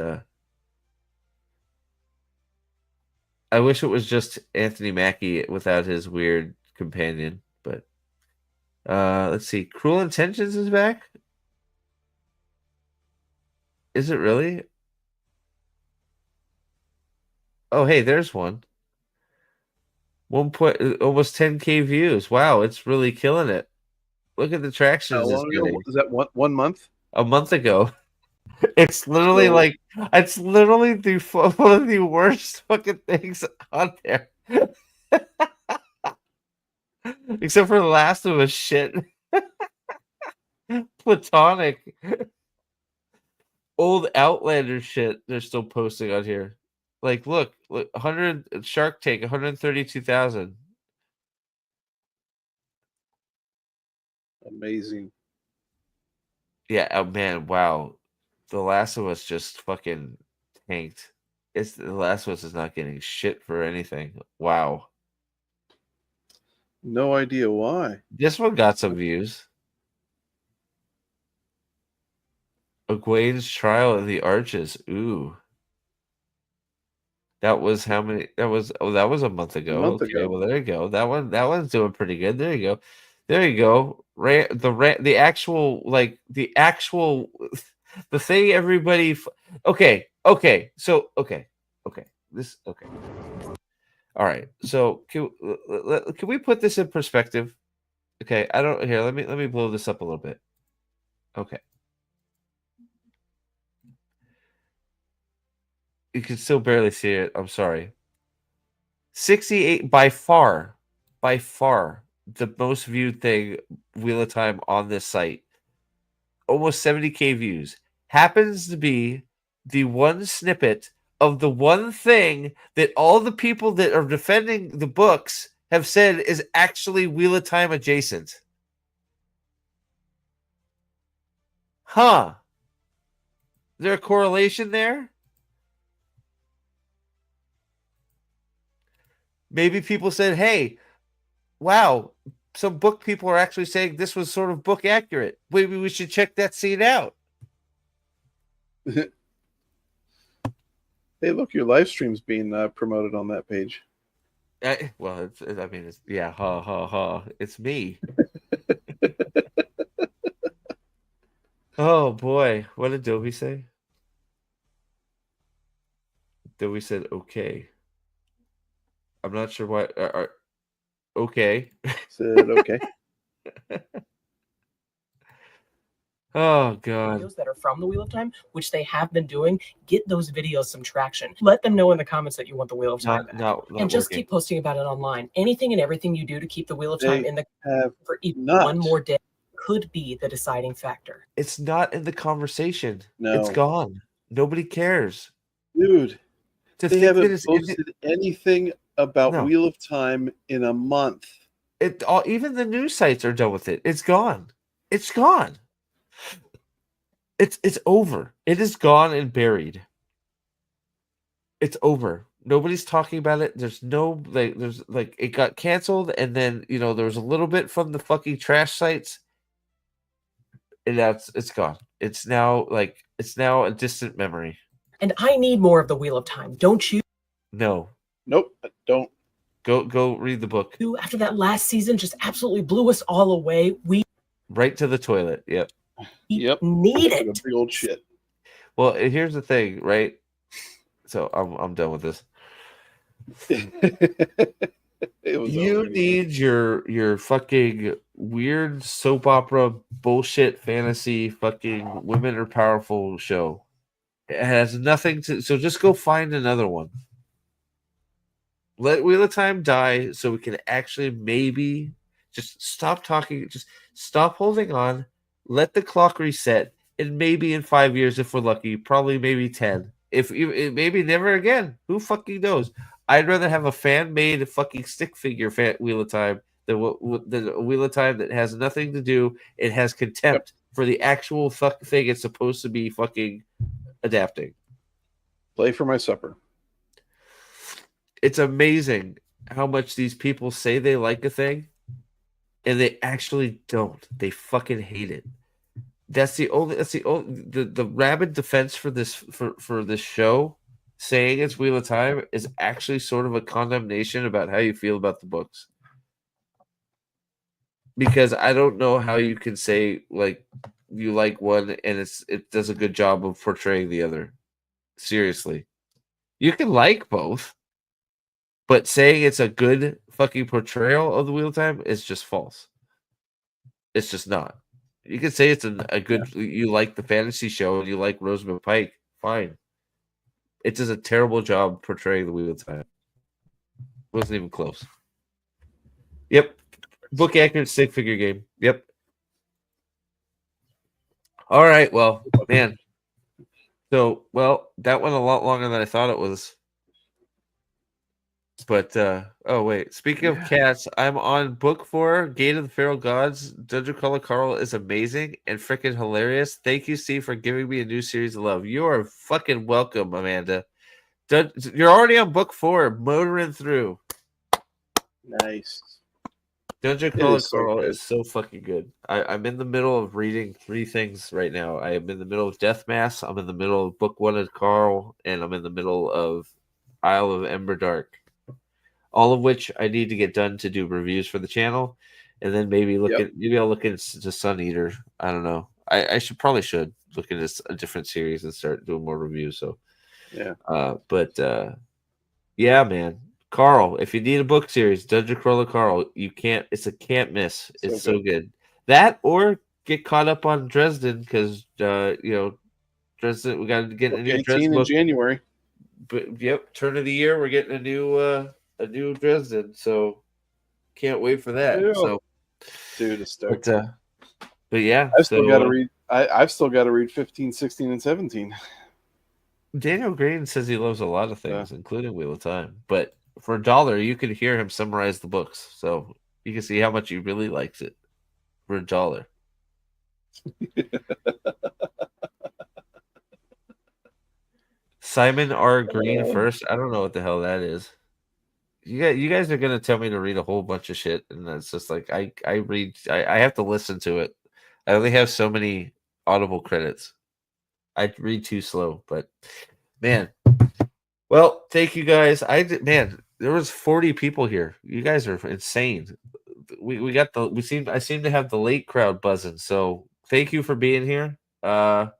I wish it was just Anthony Mackie without his weird companion. But let's see. Cruel Intentions is back. Is it really? Oh, hey, there's one. Almost 10K views. Wow, it's really killing it. Look at the traction. How long ago? Is that 1 month? A month ago. It's literally it's literally one of the worst fucking things on there. Except for The Last of Us shit. Platonic. Old Outlander shit they're still posting on here. Like, look 100 Shark Tank, 132,000. Amazing. Yeah, oh man, wow. The Last of Us just fucking tanked. The Last of Us is not getting shit for anything. Wow. No idea why. This one got some views. Egwene's Trial of the Arches. Ooh. That was how many? That was a month ago. Okay, well there you go. That one's doing pretty good. There you go. The actual the thing everybody. Okay. This okay. All right. So can we put this in perspective? Okay. I don't here. Let me blow this up a little bit. Okay. You can still barely see it. I'm sorry. 68 by far the most viewed thing Wheel of Time on this site. Almost 70K views. Happens to be the one snippet of the one thing that all the people that are defending the books have said is actually Wheel of Time adjacent. Huh. Is there a correlation there? Maybe people said, hey, wow, some book people are actually saying this was sort of book accurate. Maybe we should check that scene out. Hey, look, your live stream's being promoted on that page. It's yeah, ha, ha, ha. It's me. Oh, boy. What did Dobie say? Dobie said, okay. I'm not sure why. Okay. Said okay. Oh God. Videos that are from the Wheel of Time, which they have been doing, get those videos some traction. Let them know in the comments that you want the Wheel of Time back. And just keep posting about it online. Anything and everything you do to keep the Wheel of Time in the for even one more day could be the deciding factor. It's not in the conversation. No. It's gone. Nobody cares. Dude, they haven't posted anything about Wheel of Time in a month. Even the news sites are done with it. It's gone. It's gone. It's over. It is gone and buried. It's over. Nobody's talking about it. There's no it got canceled, and then there was a little bit from the fucking trash sites, and it's gone. It's now a distant memory. And I need more of the Wheel of Time, don't you? No. Nope, I don't. Go read the book. After that last season just absolutely blew us all away, we right to the toilet. Yep. Need it. Big old shit. Well, here's the thing, right? So I'm done with this. You need your fucking weird soap opera bullshit fantasy fucking women are powerful show. It has nothing to. So just go find another one. Let Wheel of Time die so we can actually maybe just stop talking. Just stop holding on. Let the clock reset. And maybe in 5 years, if we're lucky, probably maybe 10. If you maybe never again. Who fucking knows? I'd rather have a fan made fucking stick figure Wheel of Time than a Wheel of Time that has nothing to do. It has contempt for the actual thing it's supposed to be fucking adapting. Play for my supper. It's amazing how much these people say they like a thing and they actually don't. They fucking hate it. That's the only the rabid defense for this show saying it's Wheel of Time is actually sort of a condemnation about how you feel about the books. Because I don't know how you can say like you like one and it does a good job of portraying the other. Seriously. You can like both. But saying it's a good fucking portrayal of the Wheel of Time is just false. It's just not. You can say it's a good. You like the fantasy show and you like Rosamund Pike. Fine. It does a terrible job portraying the Wheel of Time. Wasn't even close. Yep. Book accurate stick figure game. Yep. All right. Well, man. So, that went a lot longer than I thought it was. But oh wait, speaking of cats, I'm on book 4, Gate of the Feral Gods. Dungeon Crawler Carl is amazing and freaking hilarious. Thank you, Steve, for giving me a new series of love. You are fucking welcome, Amanda. You're already on book 4, motoring through. Nice. Dungeon Crawler Carl is so fucking good. I'm in the middle of reading 3 things right now. I am in the middle of Death Mass, I'm in the middle of book 1 of Carl, and I'm in the middle of Isle of Ember Dark. All of which I need to get done to do reviews for the channel, and then maybe maybe I'll look into Sun Eater. I don't know. I should look into a different series and start doing more reviews. So yeah, yeah, man. Carl, if you need a book series, Dungeon Crawler Carl, you can't. It's a can't miss. It's so good. That or get caught up on Dresden because Dresden. We got to get a new Dresden in book January. But turn of the year, we're getting a new Dresden, so can't wait for that. Ew. So, dude, it's stoked. But yeah, I've still got to read. I've still got to read 15, 16, and 17. Daniel Greene says he loves a lot of things, including Wheel of Time. But for $1, you could hear him summarize the books, so you can see how much he really likes it for $1. Simon R. Greene first. I don't know what the hell that is. You guys are gonna tell me to read a whole bunch of shit, and it's just like I have to listen to it. I only have so many Audible credits. I read too slow, but man. Well, thank you guys. There was 40 people here. You guys are insane. I seem to have the late crowd buzzing. So thank you for being here. I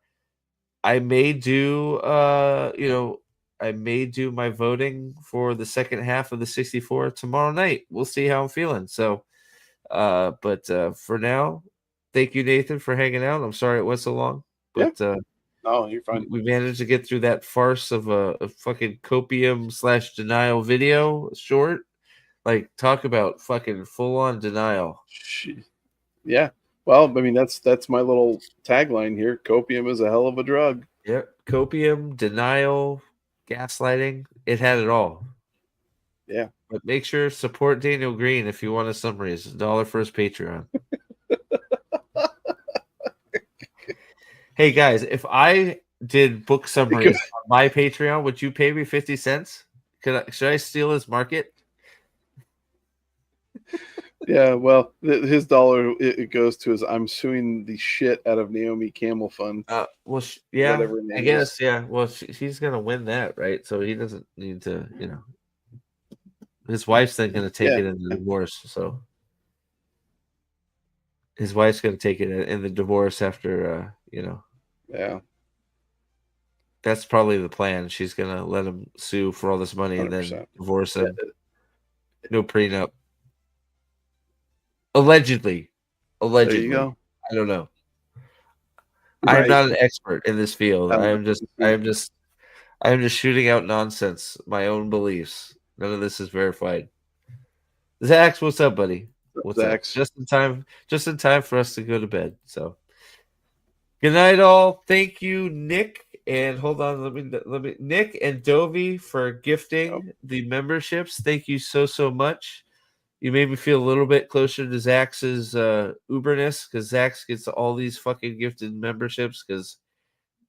may do I may do my voting for the second half of the 64 tomorrow night. We'll see how I'm feeling. So but for now, thank you, Nathan, for hanging out. I'm sorry it went so long. But no, you're fine. We managed to get through that farce of a fucking copium / denial video short. Like, talk about fucking full on denial. Yeah. Well, I mean, that's my little tagline here. Copium is a hell of a drug. Yep. Copium, denial, gaslighting. It had it all. Yeah. But make sure support Daniel Greene if you want a Summaries. $1 for his Patreon. Hey guys, if I did book summaries on my Patreon, would you pay me 50 cents? Should I steal his market? Yeah, well, his $1 it goes to his I'm suing the shit out of Naomi Campbell fund. Yeah, I guess, yeah. Well, she's gonna win that, right? So he doesn't need to, His wife's then gonna take it in the divorce. So his wife's gonna take it in the divorce after, Yeah. That's probably the plan. She's gonna let him sue for all this money 100%. And then divorce him. No prenup. Allegedly. Allegedly. There you go. I don't know. Right. I'm not an expert in this field. I'm just shooting out nonsense, my own beliefs. None of this is verified. Zax, what's up, buddy? What's up? Zax. Just in time for us to go to bed. So good night, all. Thank you, Nick. And hold on, let me Nick and Dovey for gifting the memberships. Thank you so much. You made me feel a little bit closer to Zax's Uberness, because Zax gets all these fucking gifted memberships because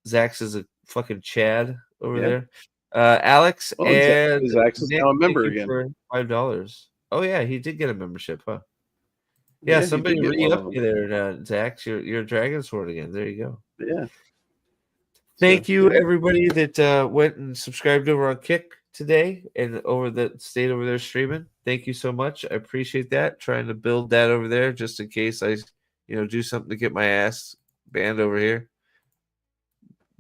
Zax is a fucking Chad over there. Alex and Zax is Nick, now a member thank you again. for $5. Oh yeah, he did get a membership, huh? Yeah, he somebody did get one of re-up you there, Zax. You're a Dragon Sword again. There you go. Yeah. Thank you, everybody that went and subscribed over on Kick today and stayed over there streaming. Thank you so much. I appreciate that. Trying to build that over there just in case I, do something to get my ass banned over here.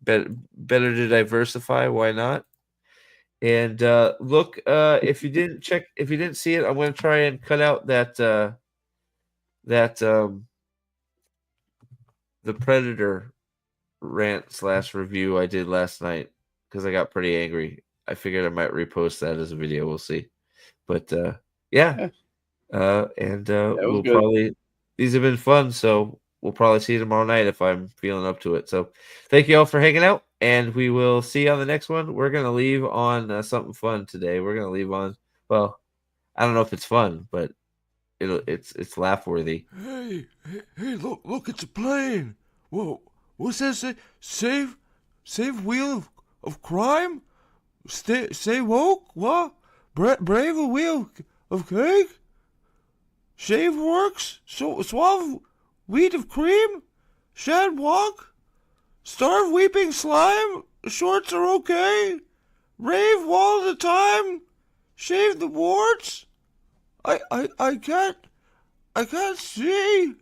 Better to diversify. Why not? And look, if you didn't see it, I'm going to try and cut out that the Predator rant / review I did last night because I got pretty angry. I figured I might repost that as a video. We'll see. But we'll probably, these have been fun, so we'll probably see you tomorrow night if I'm feeling up to it. So thank you all for hanging out, and we will see you on the next one. We're gonna leave on something fun today. We're gonna leave on, well, I don't know if it's fun, but it's laugh worthy. Hey, look, it's a plane. Whoa, what's that say? Save wheel of crime? Stay woke? What? Brave a wheel of cake? Shave works? Suave wheat of cream? Shad walk? Starve weeping slime? Shorts are okay? Rave all the time? Shave the warts? I can't see.